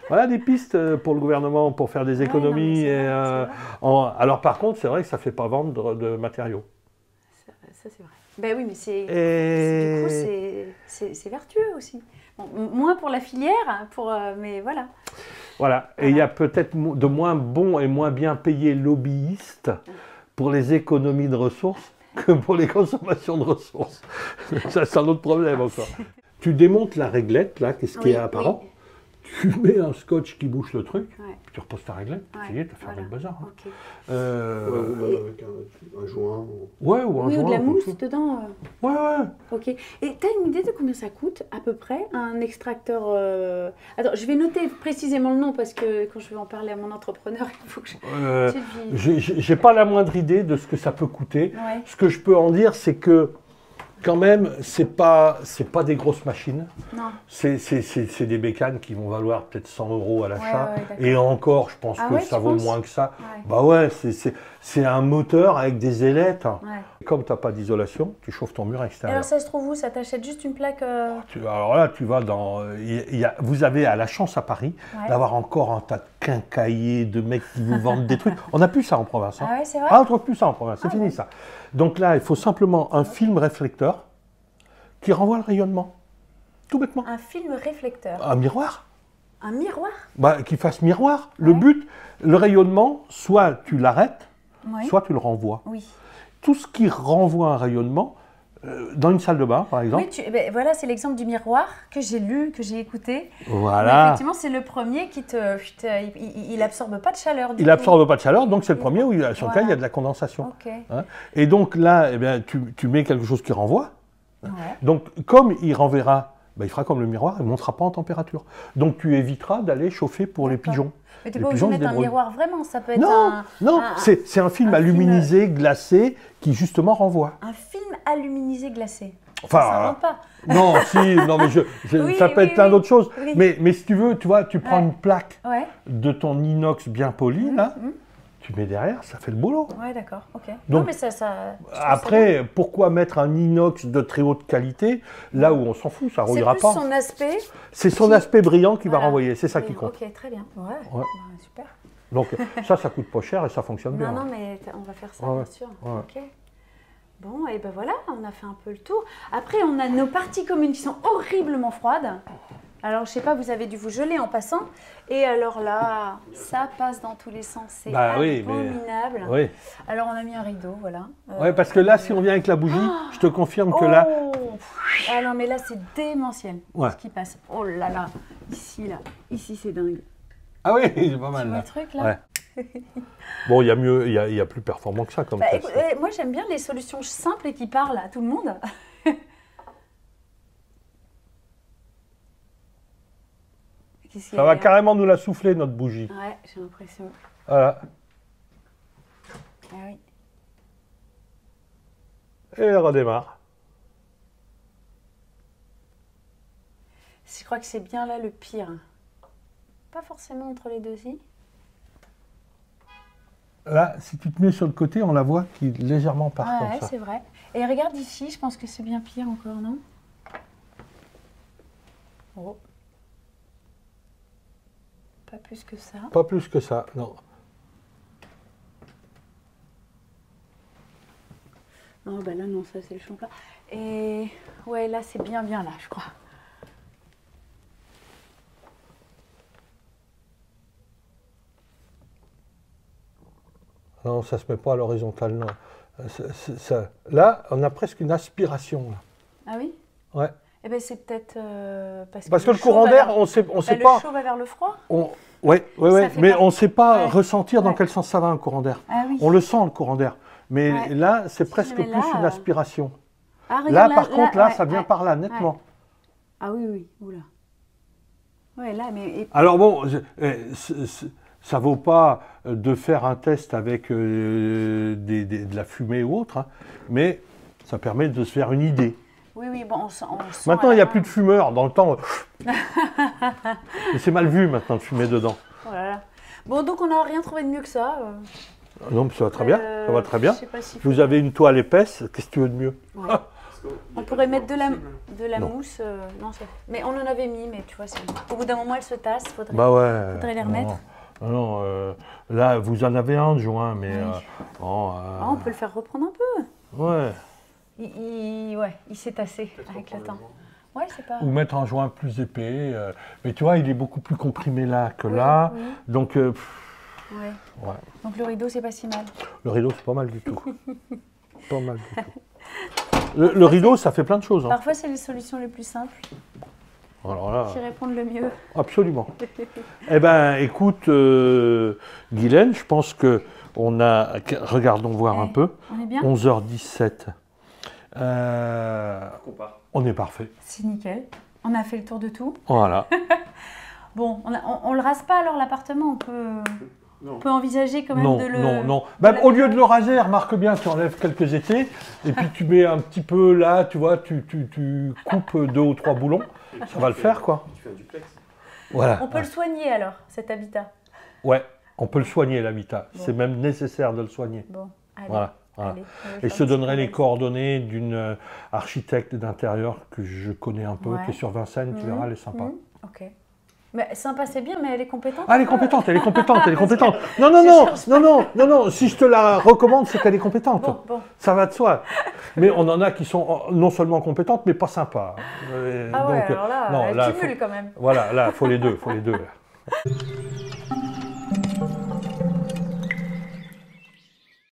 Speaker 1: Voilà des pistes pour le gouvernement pour faire des
Speaker 2: Ouais,
Speaker 1: économies.
Speaker 2: non, mais c'est
Speaker 1: et,
Speaker 2: vrai, c'est vrai.
Speaker 1: alors par contre, c'est vrai que ça ne fait pas vendre de matériaux.
Speaker 2: Ça, c'est vrai. Ben oui, mais
Speaker 1: Et-
Speaker 2: du coup, c'est vertueux aussi. Bon, moins pour la filière, hein, mais voilà.
Speaker 1: Voilà. Et il y a peut-être de moins bons et moins bien payés lobbyistes pour les économies de ressources que pour les consommations de ressources. Ça, c'est un autre problème encore. Tu démontes la réglette, là, qu'est-ce qui
Speaker 2: Oui,
Speaker 1: est apparent.
Speaker 2: oui.
Speaker 1: Tu mets un scotch qui bouche le truc,
Speaker 2: Ouais.
Speaker 1: tu reposes ta réglette,
Speaker 2: Ouais,
Speaker 1: tu y es, tu as fermé
Speaker 2: voilà.
Speaker 1: le bazar. Hein.
Speaker 2: Ok.
Speaker 3: Ou même avec un joint.
Speaker 1: Ouais, ou un
Speaker 2: Oui, ou
Speaker 1: joint,
Speaker 2: de la
Speaker 1: quelque
Speaker 2: mousse
Speaker 1: chose.
Speaker 2: dedans.
Speaker 1: Ouais, ouais.
Speaker 2: Ok. Et tu as une idée de combien ça coûte, à peu près, un extracteur Attends, je vais noter précisément le nom parce que quand je vais en parler à mon entrepreneur, il faut que je.
Speaker 1: J'ai pas la moindre idée de ce que ça peut coûter.
Speaker 2: Ouais.
Speaker 1: Ce que je peux en dire, c'est que quand même, c'est pas des grosses machines.
Speaker 2: Non.
Speaker 1: C'est des bécanes qui vont valoir peut-être 100 € à l'achat.
Speaker 2: Ouais, d'accord.
Speaker 1: Et encore, je pense
Speaker 2: Ah
Speaker 1: que
Speaker 2: ouais,
Speaker 1: ça
Speaker 2: tu
Speaker 1: vaut
Speaker 2: penses
Speaker 1: moins que ça.
Speaker 2: Ouais.
Speaker 1: Bah ouais, c'est un moteur avec des ailettes.
Speaker 2: Ouais.
Speaker 1: Comme tu n'as pas d'isolation, tu chauffes ton mur
Speaker 2: Et
Speaker 1: extérieur.
Speaker 2: alors ça se trouve où? Ça t'achète juste une plaque
Speaker 1: Alors là, tu vas dans. Vous avez à la chance à Paris
Speaker 2: Ouais.
Speaker 1: d'avoir encore un tas de quincaillers, de mecs qui vous vendent des trucs. On n'a plus ça en province. Hein.
Speaker 2: Ah ouais, c'est vrai?
Speaker 1: Ah, on ne trouve plus ça en province, c'est
Speaker 2: Ah
Speaker 1: fini
Speaker 2: bon.
Speaker 1: ça. Donc là, il faut simplement un film réflecteur qui renvoie le rayonnement. Tout bêtement.
Speaker 2: Un film réflecteur.
Speaker 1: Un miroir.
Speaker 2: Un miroir?
Speaker 1: Bah, qui fasse miroir. Le
Speaker 2: Ouais.
Speaker 1: but, le rayonnement, soit tu l'arrêtes,
Speaker 2: Oui.
Speaker 1: soit tu le renvoies.
Speaker 2: Oui.
Speaker 1: Tout ce qui renvoie un rayonnement, dans une salle de bain par exemple,
Speaker 2: Oui, voilà, c'est l'exemple du miroir que j'ai lu, que j'ai écouté. Mais
Speaker 1: voilà.
Speaker 2: effectivement, c'est le premier qui il absorbe pas de chaleur. Du
Speaker 1: Il
Speaker 2: coup.
Speaker 1: n'absorbe pas de chaleur, donc c'est le premier où, sur lequel
Speaker 2: Voilà.
Speaker 1: il y a de la condensation.
Speaker 2: Ok.
Speaker 1: Hein. Et donc là, eh bien, tu mets quelque chose qui renvoie.
Speaker 2: Ouais.
Speaker 1: Donc, comme il renverra bah, il fera comme le miroir, il ne montera pas en température. Donc tu éviteras d'aller chauffer pour les
Speaker 2: D'accord.
Speaker 1: pigeons.
Speaker 2: Mais tu
Speaker 1: Les
Speaker 2: n'es pas obligé
Speaker 1: pigeons
Speaker 2: de
Speaker 1: se
Speaker 2: mettre un
Speaker 1: débrouillent.
Speaker 2: miroir vraiment, ça peut être
Speaker 1: Non, non, c'est un film
Speaker 2: un film,
Speaker 1: aluminisé, glacé, qui justement renvoie.
Speaker 2: un film aluminisé glacé.
Speaker 1: Enfin,
Speaker 2: Ça s'invente pas.
Speaker 1: Non, si, non, mais
Speaker 2: Oui,
Speaker 1: ça peut
Speaker 2: oui,
Speaker 1: être plein
Speaker 2: oui.
Speaker 1: d'autres choses.
Speaker 2: Oui.
Speaker 1: Mais si tu veux, tu vois, tu prends
Speaker 2: Ouais.
Speaker 1: une plaque
Speaker 2: Ouais,
Speaker 1: de ton inox bien poli, là, tu mets derrière, ça fait le boulot.
Speaker 2: ouais, d'accord, ok.
Speaker 1: Donc,
Speaker 2: non, mais ça je trouve ça bien.
Speaker 1: Après, pourquoi mettre un inox de très haute qualité là où on s'en fout, ça
Speaker 2: C'est
Speaker 1: rouillera
Speaker 2: plus
Speaker 1: pas.
Speaker 2: son aspect.
Speaker 1: C'est son
Speaker 2: qui-
Speaker 1: aspect brillant qui va
Speaker 2: Voilà.
Speaker 1: renvoyer, c'est ça qui
Speaker 2: Oui,
Speaker 1: compte.
Speaker 2: Ok, très bien. Ouais,
Speaker 1: Ouais.
Speaker 2: bah, super.
Speaker 1: Donc ça coûte pas cher et ça fonctionne bien.
Speaker 2: Non, non, mais on va faire ça,
Speaker 1: Ouais,
Speaker 2: bien sûr.
Speaker 1: ouais.
Speaker 2: Ok. Bon, et ben voilà, on a fait un peu le tour. Après, on a nos parties communes qui sont horriblement froides. Alors, je sais pas, vous avez dû vous geler en passant. Et alors là, ça passe dans tous les sens. C'est
Speaker 1: Bah oui, mais-
Speaker 2: abominable.
Speaker 1: Oui.
Speaker 2: Alors, on a mis un rideau, voilà.
Speaker 1: Ouais, parce que là, si on vient avec la bougie, je te confirme que là,
Speaker 2: Oh ah non, mais là, c'est démentiel
Speaker 1: Ouais.
Speaker 2: ce qui passe. Oh là là, là. Ici, c'est dingue.
Speaker 1: ah oui, c'est pas
Speaker 2: Tu
Speaker 1: mal
Speaker 2: vois
Speaker 1: là.
Speaker 2: le truc, là
Speaker 1: Ouais. Bon, il y a mieux, il y a plus performant que ça comme
Speaker 2: Bah,
Speaker 1: test.
Speaker 2: écoute, moi, j'aime bien les solutions simples et qui parlent à tout le monde. Qu'est-ce qu'il y
Speaker 1: Ça
Speaker 2: a
Speaker 1: va
Speaker 2: derrière
Speaker 1: carrément nous la souffler notre bougie.
Speaker 2: Ouais, j'ai l'impression.
Speaker 1: Voilà.
Speaker 2: Ah oui.
Speaker 1: Et elle redémarre.
Speaker 2: Je crois que c'est bien là le pire. Pas forcément entre les deux si.
Speaker 1: Là, si tu te mets sur le côté, on la voit qui légèrement part
Speaker 2: Ah
Speaker 1: comme
Speaker 2: ouais,
Speaker 1: ça.
Speaker 2: c'est vrai. Et regarde ici, je pense que c'est bien pire encore, non? Oh. Pas plus que ça.
Speaker 1: Pas plus que ça, non.
Speaker 2: Non, bah là, non, ça c'est le champ plat. Et ouais, là, c'est bien là, je crois.
Speaker 1: Non, ça se met pas à l'horizontale, non. Là, on a presque une aspiration. Là.
Speaker 2: Ah oui?
Speaker 1: Ouais.
Speaker 2: Eh ben c'est peut-être
Speaker 1: Parce que le
Speaker 2: chaud
Speaker 1: courant
Speaker 2: va
Speaker 1: d'air,
Speaker 2: vers-
Speaker 1: on sait
Speaker 2: bah, le
Speaker 1: pas.
Speaker 2: chaud va vers le froid?
Speaker 1: Ouais,
Speaker 2: Ça fait
Speaker 1: mais
Speaker 2: pas-
Speaker 1: on ne sait pas
Speaker 2: Ouais.
Speaker 1: ressentir dans
Speaker 2: Ouais.
Speaker 1: quel sens ça va un courant d'air.
Speaker 2: Ah oui.
Speaker 1: On le sent le courant d'air. Mais
Speaker 2: Ouais.
Speaker 1: là, c'est
Speaker 2: Si,
Speaker 1: presque
Speaker 2: mais
Speaker 1: plus
Speaker 2: là,
Speaker 1: une aspiration.
Speaker 2: Ah,
Speaker 1: Là,
Speaker 2: regarde,
Speaker 1: par contre, là,
Speaker 2: ouais,
Speaker 1: ça vient
Speaker 2: ouais.
Speaker 1: par là, nettement.
Speaker 2: Ah oui, oui, oula. Ouais, là, mais...
Speaker 1: Alors bon, ça vaut pas de faire un test avec de la fumée ou autre, hein, mais ça permet de se faire une idée.
Speaker 2: Oui, oui, bon, on sent
Speaker 1: Maintenant,
Speaker 2: à
Speaker 1: il n'y a
Speaker 2: la
Speaker 1: plus de fumeurs. Dans le temps, mais c'est mal vu maintenant de fumer dedans.
Speaker 2: main. Oh là là. Bon, donc on n'a rien trouvé de mieux que ça.
Speaker 1: Non, mais ça va très bien. Ça va très bien.
Speaker 2: Je sais pas s'il faut-
Speaker 1: Vous avez une toile épaisse. Qu'est-ce que tu veux de mieux?
Speaker 2: Ouais.
Speaker 3: Parce qu'il y a
Speaker 2: On
Speaker 3: pas
Speaker 2: pourrait
Speaker 3: de
Speaker 2: mettre de la
Speaker 1: Non.
Speaker 2: mousse. Non, mais on en avait mis, mais tu vois, au bout d'un moment, elle se tasse. Faudrait...
Speaker 1: Bah ouais.
Speaker 2: Faudrait les
Speaker 1: non,
Speaker 2: remettre.
Speaker 1: Non, là, vous en avez un de joint, mais
Speaker 2: Oui.
Speaker 1: bon,
Speaker 2: Ah, on peut le faire reprendre un peu.
Speaker 1: ouais.
Speaker 2: Il s'est tassé avec le temps. Ouais, c'est pas...
Speaker 1: Ou mettre un joint plus épais. Mais tu vois, il est beaucoup plus comprimé là que
Speaker 2: Oui,
Speaker 1: là.
Speaker 2: oui.
Speaker 1: Donc,
Speaker 2: Ouais.
Speaker 1: ouais.
Speaker 2: Donc le rideau, c'est pas si mal.
Speaker 1: Le rideau, c'est pas mal du tout. Pas mal du tout. Le rideau, ça fait plein de choses. Hein.
Speaker 2: Parfois, c'est les solutions les plus simples
Speaker 1: Alors là,
Speaker 2: qui répondent le mieux.
Speaker 1: absolument. Eh ben, écoute, Guylaine, je pense que on a. Regardons voir un peu.
Speaker 2: On est bien?
Speaker 1: 11h17.
Speaker 3: compare.
Speaker 1: On est parfait.
Speaker 2: C'est nickel. On a fait le tour de tout.
Speaker 1: Voilà.
Speaker 2: Bon, on le rase pas alors l'appartement.
Speaker 3: Non.
Speaker 2: On peut envisager quand même
Speaker 1: Non,
Speaker 2: de le...
Speaker 1: non, non.
Speaker 2: de
Speaker 1: Bah,
Speaker 2: la-
Speaker 1: au lieu de le raser, remarque bien, tu enlèves quelques étés et puis tu mets un petit peu là, tu vois, tu coupes 2 ou 3 boulons. Ça va le faire, quoi.
Speaker 3: Tu fais un duplex.
Speaker 1: Voilà.
Speaker 2: On peut le soigner alors, cet habitat.
Speaker 1: Ouais, on peut le soigner, l'habitat.
Speaker 2: Bon.
Speaker 1: C'est même nécessaire de le soigner.
Speaker 2: Bon, allez.
Speaker 1: Voilà. Voilà.
Speaker 2: allez, on va
Speaker 1: Et
Speaker 2: faire
Speaker 1: je te
Speaker 2: un petit
Speaker 1: donnerai les
Speaker 2: problème.
Speaker 1: coordonnées d'une architecte d'intérieur que je connais un peu,
Speaker 2: Ouais.
Speaker 1: qui est sur Vincennes, tu verras, elle est sympa.
Speaker 2: Ok. Mais sympa, c'est bien, mais elle est compétente.
Speaker 1: Ah, elle est compétente, elle est compétente, elle est compétente. Non, non,
Speaker 2: Je
Speaker 1: non,
Speaker 2: cherche
Speaker 1: non, non, non, non, si je te la recommande, c'est qu'elle est compétente.
Speaker 2: Bon.
Speaker 1: Ça va de soi. Mais on en a qui sont non seulement compétentes, mais pas sympas.
Speaker 2: Ah ouais,
Speaker 1: Donc,
Speaker 2: alors là,
Speaker 1: non,
Speaker 2: elle
Speaker 1: là,
Speaker 2: cumule quand même.
Speaker 1: Voilà, là, il faut les deux, là.